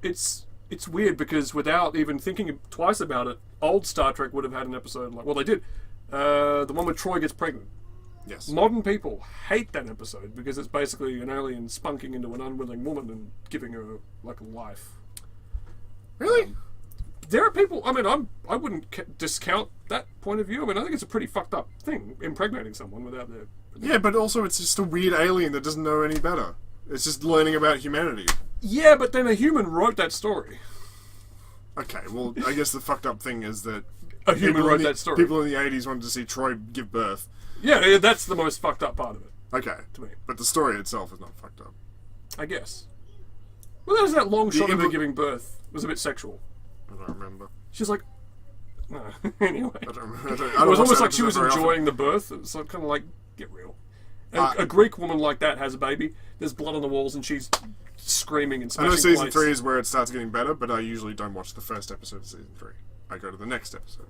it's weird because without even thinking twice about it, old Star Trek would have had an episode like, well, they did, the one where Troy gets pregnant. Yes. Modern people hate that episode because it's basically an alien spunking into an unwilling woman and giving her like a life. Really? There are people. I mean, I wouldn't discount that point of view. I mean, I think it's a pretty fucked up thing, impregnating someone without their. Yeah, but also it's just a weird alien that doesn't know any better. It's just learning about humanity. Yeah, but then a human wrote that story. Okay, well, I guess the fucked up thing is that A human people in wrote the- that story. People in the 80s wanted to see Troy give birth. Yeah, that's the most fucked up part of it, Okay, to me. but the story itself is not fucked up. I guess. Well, there's that long shot of her impl- giving birth. It was a bit sexual. I don't remember. She's like. No. Anyway. I don't remember. I don't It was watch almost that like she was episode very often. enjoying the birth. It was like, kind of like, get real. Uh, A Greek woman like that has a baby. There's blood on the walls, and she's screaming and I know smashing season plates. 3 is where it starts getting better, but I usually don't watch the first episode of season 3. I go to the next episode.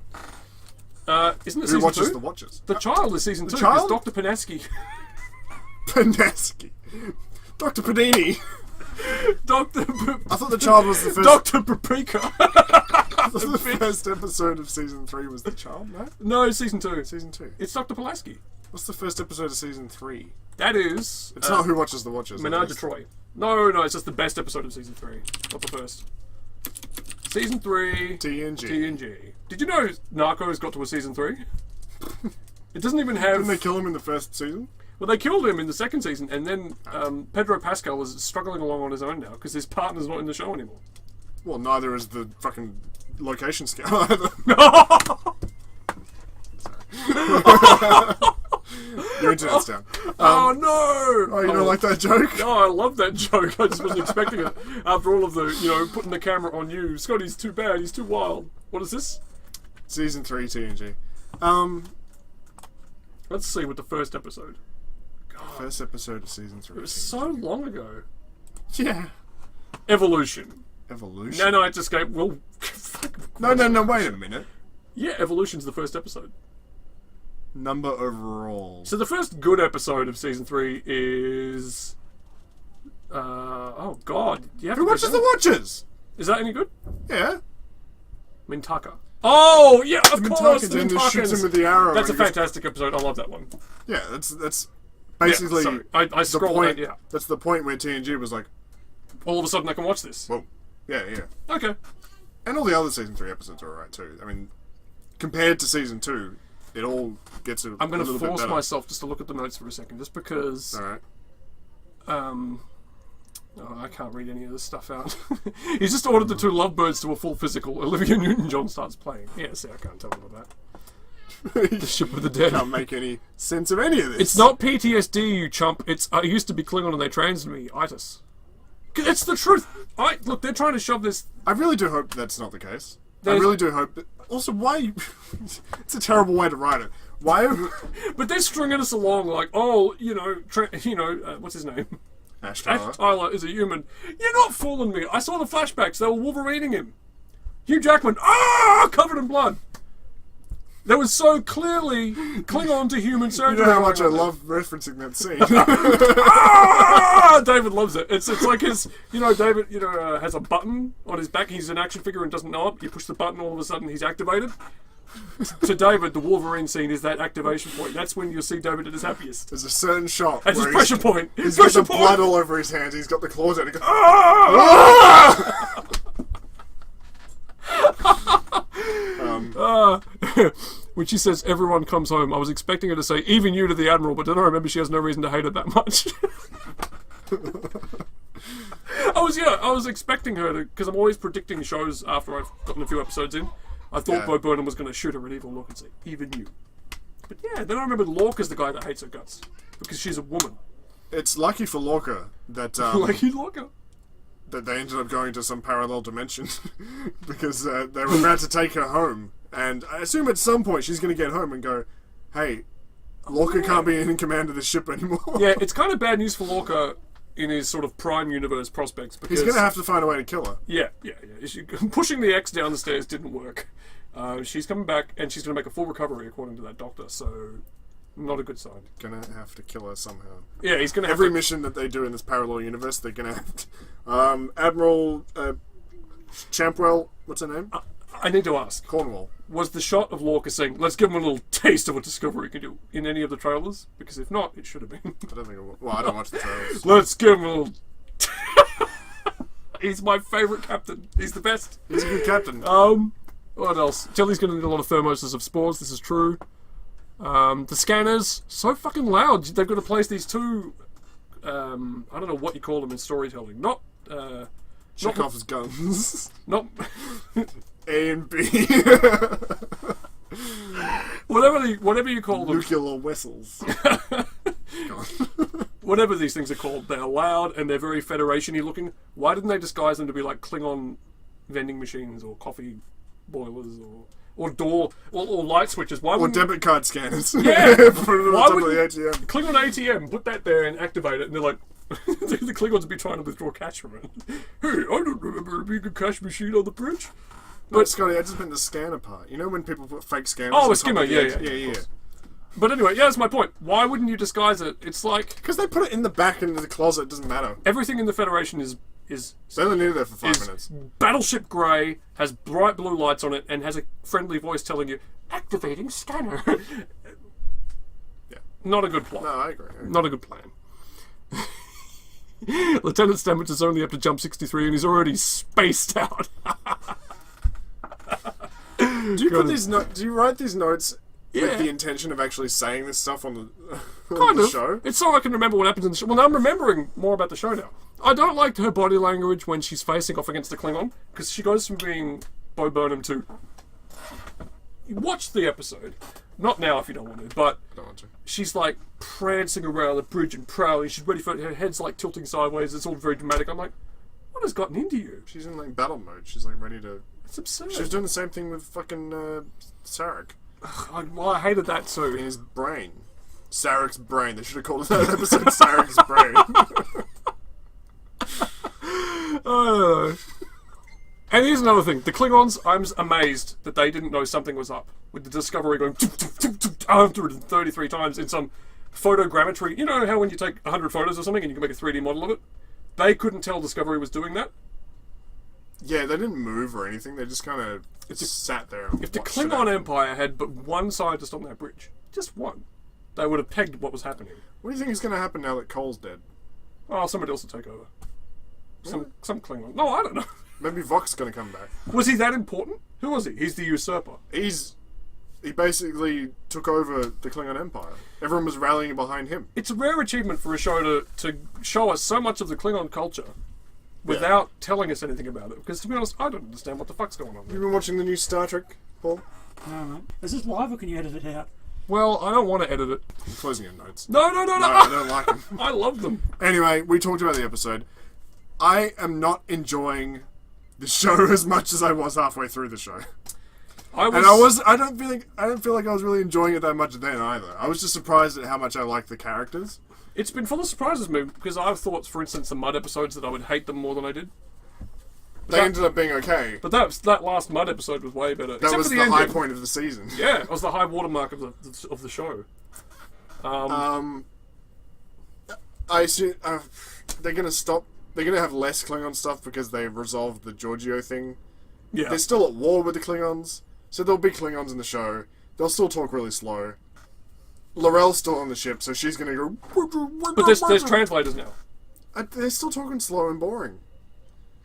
Isn't it Who season watches 2? the watches? The Child is season 2. Child? Because Dr. Panaski. Panaski. Dr. Panini. Dr. I thought the child was the first. Dr. Paprika. I thought the first episode of season 3 was the child. No, No, season 2. season 2. It's Dr. Pulaski. What's the first episode of season 3? That is. It's not Who Watches the Watchers. Menage a at least. Troy. No, it's just the best episode of season 3. Not the first. Season 3. TNG. TNG. Did you know Narcos got to a season 3? It doesn't even have. Didn't they kill him in the first season? Well, they killed him in the second season, and then Pedro Pascal is struggling along on his own now because his partner's not in the show anymore. Well, neither is the fucking location scout either. Your internet's down. Oh no! Oh, you don't like that joke? No, I love that joke. I just wasn't expecting it. After all of the, putting the camera on you. Scotty's too bad. He's too wild. What is this? Season 3 TNG. Let's see with the first episode. First episode of season 3. It was so long ago. Yeah. Evolution. Evolution. Nanite Escape. Well, No, wait a minute. yeah, Evolution's the first episode. Number overall. So the first good episode of season 3 is. Oh God! You have Who to Watches the go Watchers? Is that any good? Yeah. Mintaka. Oh yeah, of course. Mintaka The then just shoots Mintakas. him with the arrow. That's a and he goes- fantastic episode. I love that one. Yeah, that's basically sorry. I the scrolled point. that, yeah. That's the point where TNG was like, All of a sudden, I can watch this. whoa, yeah. Okay. And all the other season 3 episodes are alright too. I mean, compared to season 2, it all gets a I'm going little to bit force better. myself just to look at the notes for a second, just because. Alright. Oh, I can't read any of this stuff out. He's just ordered the 2 lovebirds to a full physical. Olivia Newton-John starts playing. Yeah, see, I can't tell all of that. The Ship of the Dead. Can't make any sense of any of this. It's not PTSD, you chump. It's I used to be Klingon and they transferred me. Itis. It's the truth. Look, they're trying to shove this. I really do hope that's not the case. I There's- really do hope that. Also, why? It's a terrible way to write it. Why? But they're stringing us along like, oh, what's his name? Ash Ash Tyler. Tyler is a human. You're not fooling me. I saw the flashbacks. They were Wolverining him. Hugh Jackman, covered in blood. That was so clearly Klingon to human You surgery. know how much I love referencing that scene. David loves it. It's like his, David, has a button on his back. He's an action figure and doesn't know it. You push the button, all of a sudden he's activated. To David, the Wolverine scene is that activation point. That's when you'll see David at his happiest. There's a certain shot That's his where pressure point. he's got Pressure the point. blood all over his hands. He's got the claws out. He goes, When she says everyone comes home, I was expecting her to say even you to the Admiral, but then I remember she has no reason to hate it that much. I I was expecting her to, because I'm always predicting shows after I've gotten a few episodes in. I thought Bo Burnham was going to shoot her an evil look and say, even you. But yeah, then I remembered Lorca's the guy that hates her guts because she's a woman. It's lucky for LORCA that Lucky Lorca. that they ended up going to some parallel dimension because they were about to take her home, and I assume at some point she's going to get home and go, "Hey, LORCA can't be in command of the ship anymore." Yeah, it's kind of bad news for Lorca in his sort of prime universe prospects because He's going to have to find a way to kill her. Yeah. Pushing the X down the stairs didn't work. She's coming back and she's going to make a full recovery according to that doctor. So, not a good sign. Gonna have to kill her somehow. Yeah, he's going to have Every to... mission that they do in this parallel universe, they're gonna have to. Admiral Champwell, what's her name? I need to ask. Cornwall. Was the shot of Lorca saying, "Let's give him a little taste of what Discovery can do" in any of the trailers? Because if not, it should have been. I don't think it was. Well, I don't watch the trailers. Let's give him a little... He's my favourite captain. He's the best. He's a good captain. What else? Jelly's going to need a lot of thermoses of spores. This is true. The scanners, so fucking loud. They've got to place these two... I don't know what you call them in storytelling. Not... Chekhov's guns. Not... A and B. whatever you call them. Nuclear vessels. Whatever these things are called, they're loud and they're very Federation-y looking. Why didn't they disguise them to be like Klingon vending machines or coffee boilers or door or light switches? Why Or wouldn't debit card scanners. Yeah. Put it on Why top of the wouldn't- ATM. Klingon ATM, put that there and activate it, and they're like, the Klingons would be trying to withdraw cash from it. Hey, I don't remember being a cash machine on the bridge. But Scotty, I just meant the scanner part. You know when people put fake scanners? Oh, on a top skimmer, of the yeah. yeah. But anyway, yeah, that's my point. Why wouldn't you disguise it? It's like Because they put it in the back into the closet. It doesn't matter. everything in the Federation is They only needed it for 5 is minutes. battleship grey, has bright blue lights on it, and has a friendly voice telling you, activating scanner. Yeah. Not a good plot. No, I agree. Not a good plan. Lieutenant Stamets is only up to jump 63 and he's already spaced out. Do you put these Do you write these notes Yeah. with the intention of actually saying this stuff on the, on Kind the of. show? It's so I can remember what happens in the show. Well, now I'm remembering more about the show now. I don't like her body language when she's facing off against the Klingon, because she goes from being Bo Burnham to... Watch the episode. Not now if you don't want to, but Don't want to. she's like prancing around the bridge and proudly. She's ready for it. Her head's like tilting sideways. It's all very dramatic. I'm like, what has gotten into you? She's in like battle mode. She's like ready to. It's absurd. She was doing the same thing with fucking Sarek I hated that too. in his brain. Sarek's brain. They should have called that episode Sarek's brain. And here's another thing. The Klingons, I'm amazed that they didn't know something was up. With the Discovery going 133 times in some photogrammetry. You know how when you take 100 photos or something and you can make a 3D model of it? They couldn't tell Discovery was doing that. Yeah, they didn't move or anything. They just kind of sat there. And If the watched it Klingon happen. Empire had but one scientist on that bridge, just one, they would have pegged what was happening. What do you think is going to happen now that Cole's dead? Oh, somebody else will take over. Some Klingon. No, I don't know. Maybe Vox's going to come back. Was he that important? Who was he? He's the usurper. He basically took over the Klingon Empire. Everyone was rallying behind him. It's a rare achievement for a show to show us so much of the Klingon culture without telling us anything about it. Because to be honest, I don't understand what the fuck's going on there. You've been watching the new Star Trek, Paul? No, mate. Is this live or can you edit it out? Well, I don't want to edit it. I'm closing your notes. No. No, I don't like them. I love them. Anyway, we talked about the episode. I am not enjoying the show as much as I was halfway through the show. I don't feel like I was really enjoying it that much then either. I was just surprised at how much I liked the characters. It's been full of surprises, me, because I've thought, for instance, the Mud episodes that I would hate them more than I did. They ended up being okay. But that last Mud episode was way better. That Except was for the ending. high point of the season. Yeah, it was the high watermark of the show. I assume they're gonna stop. They're gonna have less Klingon stuff because they resolved the Giorgio thing. Yeah. They're still at war with the Klingons, so there'll be Klingons in the show. They'll still talk really slow. Laurel's still on the ship, so she's gonna go. But there's translators now. They're still talking slow and boring.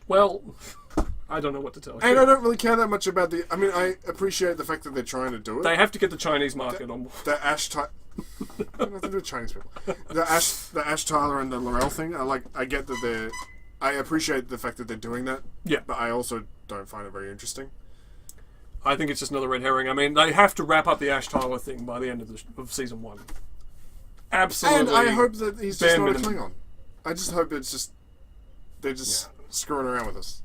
Well, I don't know what to tell you. And I don't really care that much about the. I mean, I appreciate the fact that they're trying to do it. They have to get the Chinese market on board. The Ash Tyler. Nothing to do with Chinese people. The Ash Tyler and the Laurel thing. I get that they're. I appreciate the fact that they're doing that. Yeah. But I also don't find it very interesting. I think it's just another red herring. I mean, they have to wrap up the Ash Tyler thing by the end of season 1. Absolutely. And I hope that he's just bare not a minimum. Klingon. I just hope it's just they're just screwing around with us.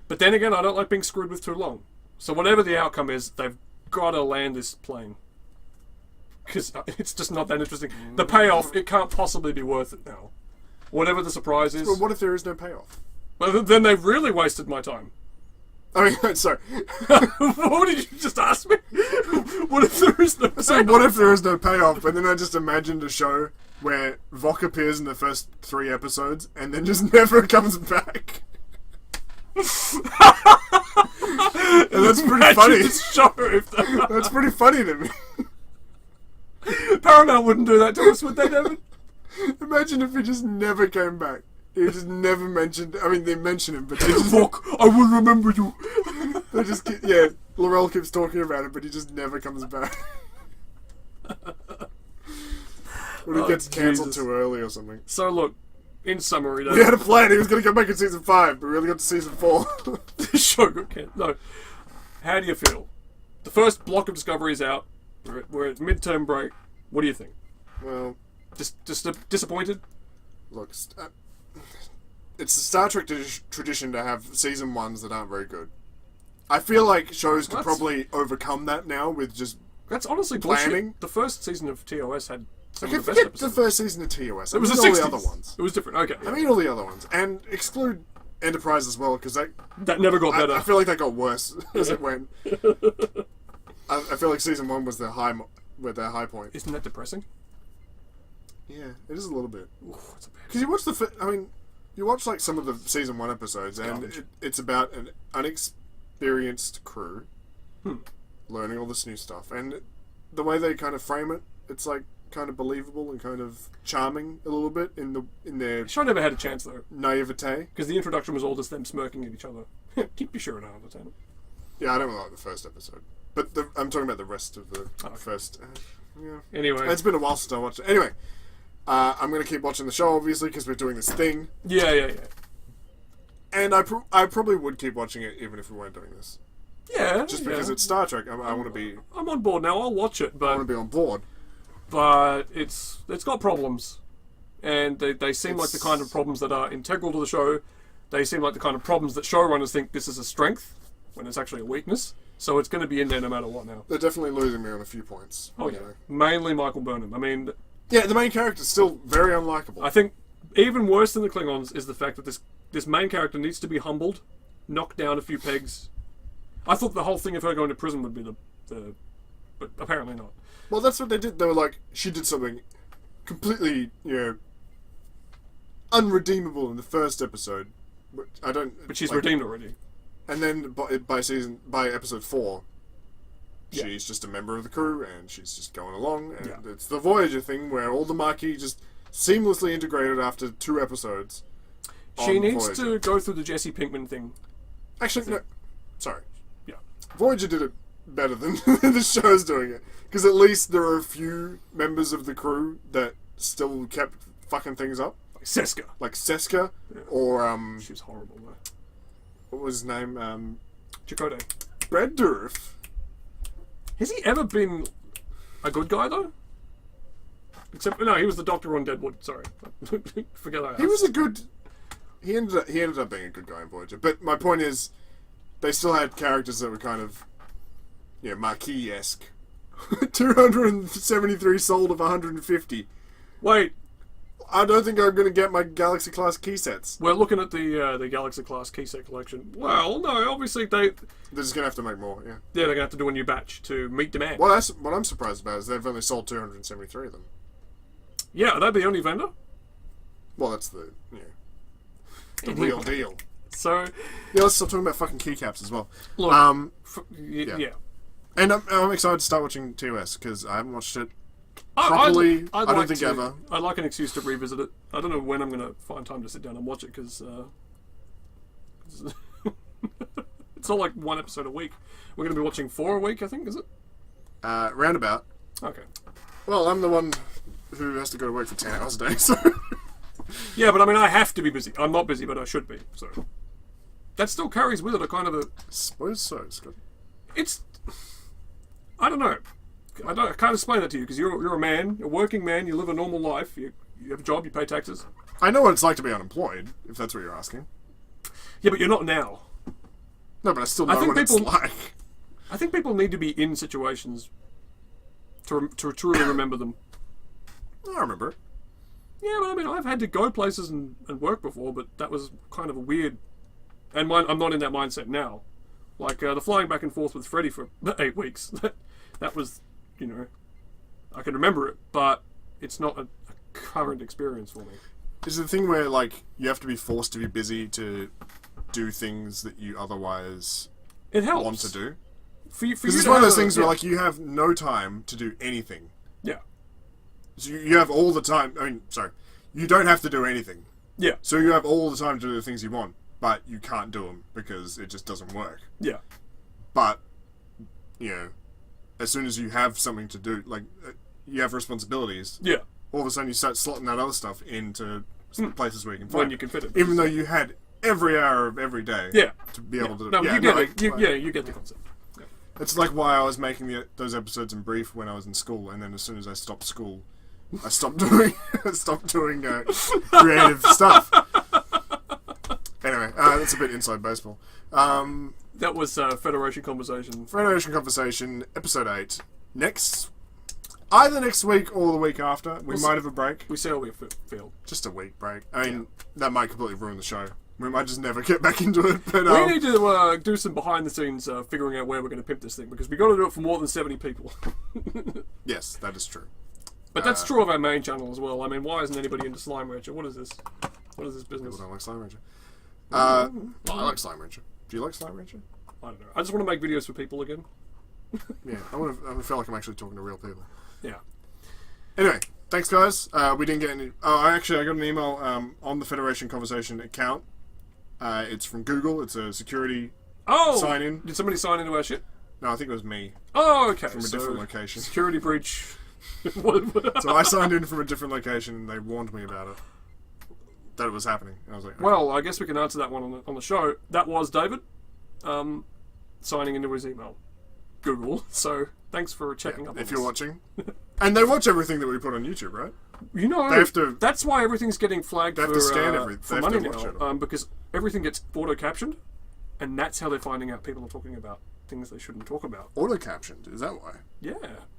But then again, I don't like being screwed with too long. So whatever the outcome is, they've got to land this plane. Because it's just not that interesting. The payoff, it can't possibly be worth it now. Whatever the surprise is. But what if there is no payoff? Well, then they've really wasted my time. I mean, sorry. What did you just ask me? What if there is no payoff? So what if there is no payoff? And then I just imagined a show where Vok appears in the first 3 episodes and then just never comes back. And that's pretty funny. That's pretty funny to me. Paramount wouldn't do that to us, would they, David? Imagine if he just never came back. He just never mentioned. I mean, they mention him, but they just. Fuck, I will remember you. They just keep, yeah. Laurel keeps talking about it, but he just never comes back. Or he gets cancelled Jesus. too early or something. So look, in summary, We had a plan. He was going to come back in season 5, but we only got to season 4. the show got cancelled. No. How do you feel? The first block of Discovery is out. We're at midterm break. What do you think? Well, Just disappointed? look, it's the Star Trek tradition to have season 1s that aren't very good. I feel like shows could probably overcome that now with just. That's honestly Planning? bullshit. The first season of TOS had some Okay, of the best forget episodes. the first season of TOS. It was I the mean 60s. all the other ones. It was different. Okay. I mean all the other ones, and exclude Enterprise as well because That never got better. I feel like that got worse as it went. I feel like season 1 was their high point. Isn't that depressing? Yeah, it is a little bit. Ooh, it's a bad. Because you watch you watch like some of the season 1 episodes, and it's about an unexperienced crew learning all this new stuff, and the way they kind of frame it, it's like kind of believable and kind of charming a little bit in their Show never had a chance though, naivete. because the introduction was all just them smirking at each other. Keep your shirt on, Lieutenant. Yeah, I don't like the first episode, but I'm talking about the rest of the first. Yeah. Anyway, It's been a while since I watched it. Anyway, I'm going to keep watching the show, obviously, because we're doing this thing. yeah. And I probably would keep watching it even if we weren't doing this. Yeah, Just because it's Star Trek, I want to be I'm on board now. I'll watch it, but on board. it's got problems, and they seem like the kind of problems that are integral to the show. They seem like the kind of problems that showrunners think this is a strength when it's actually a weakness. So it's going to be in there no matter what now. They're definitely losing me on a few points. Oh yeah, mainly Michael Burnham. I mean, Yeah, the main character's still very unlikable. I think even worse than the Klingons is the fact that this main character needs to be humbled, knocked down a few pegs. I thought the whole thing of her going to prison would be the but apparently not. Well, that's what they did. They were like, she did something completely, unredeemable in the first episode. But she's redeemed already. And then by episode 4, she's just a member of the crew and she's just going along. And it's the Voyager thing where all the Maquis just seamlessly integrated after 2 episodes. She on needs Voyager. to go through the Jesse Pinkman thing. Actually, no. Sorry. Yeah. Voyager did it better than the show's doing it. Because at least there are a few members of the crew that still kept fucking things up. Like Seska. Like Seska, or, She was horrible though. what was his name? Chakotay. Brad Dourif. Has he ever been a good guy though? Except no, he was the Doctor on Deadwood. Sorry, forget that. He was a good. He ended up being a good guy in Voyager. But my point is, they still had characters that were kind of, Marquis-esque. 273 sold of 150. Wait, I don't think I'm going to get my Galaxy class key sets. we're looking at the Galaxy class key set collection. Well, no, obviously they're just going to have to make more. Yeah. they're gonna have to do a new batch to meet demand. Well, that's what I'm surprised about is they've only sold 273 of them. Yeah, are they the only vendor? Well, that's the real deal. So, Yeah, let's stop talking about fucking keycaps as well. look, Yeah. yeah. And I'm excited to start watching TOS because I haven't watched it I'd properly. I don't like think to- ever. I'd like an excuse to revisit it. I don't know when I'm going to find time to sit down and watch it because it's not like 1 episode a week. We're going to be watching 4 a week, I think, is it? Roundabout. Okay. Well, I'm the one who has to go to work for 10 hours a day, so Yeah, but I mean, I have to be busy. I'm not busy, but I should be. So that still carries with it a kind of a. Suppose so, Scott. It's. I don't know. I can't explain that to you because you're a man, a working man. You live a normal life. You have a job. You pay taxes. I know what it's like to be unemployed, if that's what you're asking. Yeah, but you're not now. No, but I still know what it's like. I think people need to be in situations to truly remember them. I remember it. Yeah, but I mean, I've had to go places and work before, but that was kind of a weird. And I'm not in that mindset now. Like the flying back and forth with Freddie for 8 weeks. That was, you know, I can remember it, but it's not a current experience for me. Is it the thing where, like, you have to be forced to be busy to do things that you otherwise It helps. want to do? For you Because it's to one of have those things yeah. where, like, you have no time to do anything. Yeah. So you have all the time. I mean, sorry. You don't have to do anything. Yeah. So you have all the time to do the things you want, but you can't do them because it just doesn't work. Yeah. But, you know, as soon as you have something to do, like, you have responsibilities, Yeah. all of a sudden you start slotting that other stuff into places where you can find When you it. can fit it. Even though you had every hour of every day Yeah. to be able to... No, yeah, you get it. You get the concept. Yeah. It's like why I was making those episodes in brief when I was in school, and then as soon as I stopped school, I stopped doing creative stuff. Anyway, that's a bit inside baseball. That was Federation Conversation. Federation Conversation, episode 8. Either next week or the week after. We might have a break. We see how we feel. Just a week break. I mean, that might completely ruin the show. We might just never get back into it. But We need to do some behind the scenes figuring out where we're going to pimp this thing because we got to do it for more than 70 people. yes, that is true. But that's true of our main channel as well. I mean, why isn't anybody into Slime Rancher? What is this? What is this business? People don't like Slime Rancher. I like Slime Rancher. Do you like Slime Rancher? I don't know. I just want to make videos for people again. Yeah, I feel like I'm actually talking to real people. Yeah. Anyway, thanks guys. We didn't get any... I got an email on the Federation Conversation account. It's from Google. It's a security sign-in. Did somebody sign into our shit? No, I think it was me. Oh, okay. From a different location. Security breach. So I signed in from a different location and they warned me about it. That it was happening. And I was like, okay. Well, I guess we can answer that one on the show. That was David signing into his email. Google. So thanks for checking up on if you're this. watching. And they watch everything that we put on YouTube, right? You know, They have to- that's why everything's getting flagged they have for, to scan for they have money to watch now. it. Because everything gets auto-captioned, and that's how they're finding out people are talking about things they shouldn't talk about. Auto-captioned, is that why? Yeah.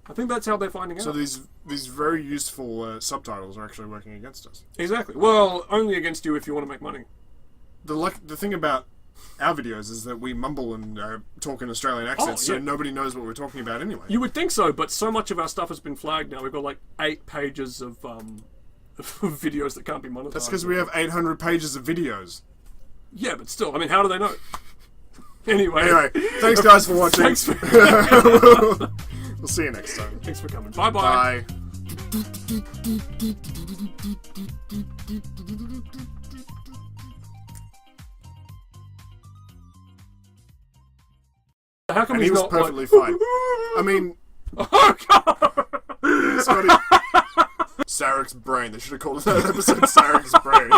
I think that's how they're finding So out. these very useful subtitles are actually working against us. Exactly. Well, only against you if you want to make money. The thing about our videos is that we mumble and talk in Australian accents, yeah. so nobody knows what we're talking about anyway. You would think so, but so much of our stuff has been flagged now. We've got like 8 pages of videos that can't be monetized. That's because we have 800 pages of videos. Yeah, but still, I mean, how do they know? Anyway, thanks guys for watching. Thanks for We'll see you next time. Thanks for coming. Bye-bye. Bye. How come And he's he was not perfectly like, fine. I mean, Oh God! Scotty. Sarek's brain. They should have called that episode Sarek's brain.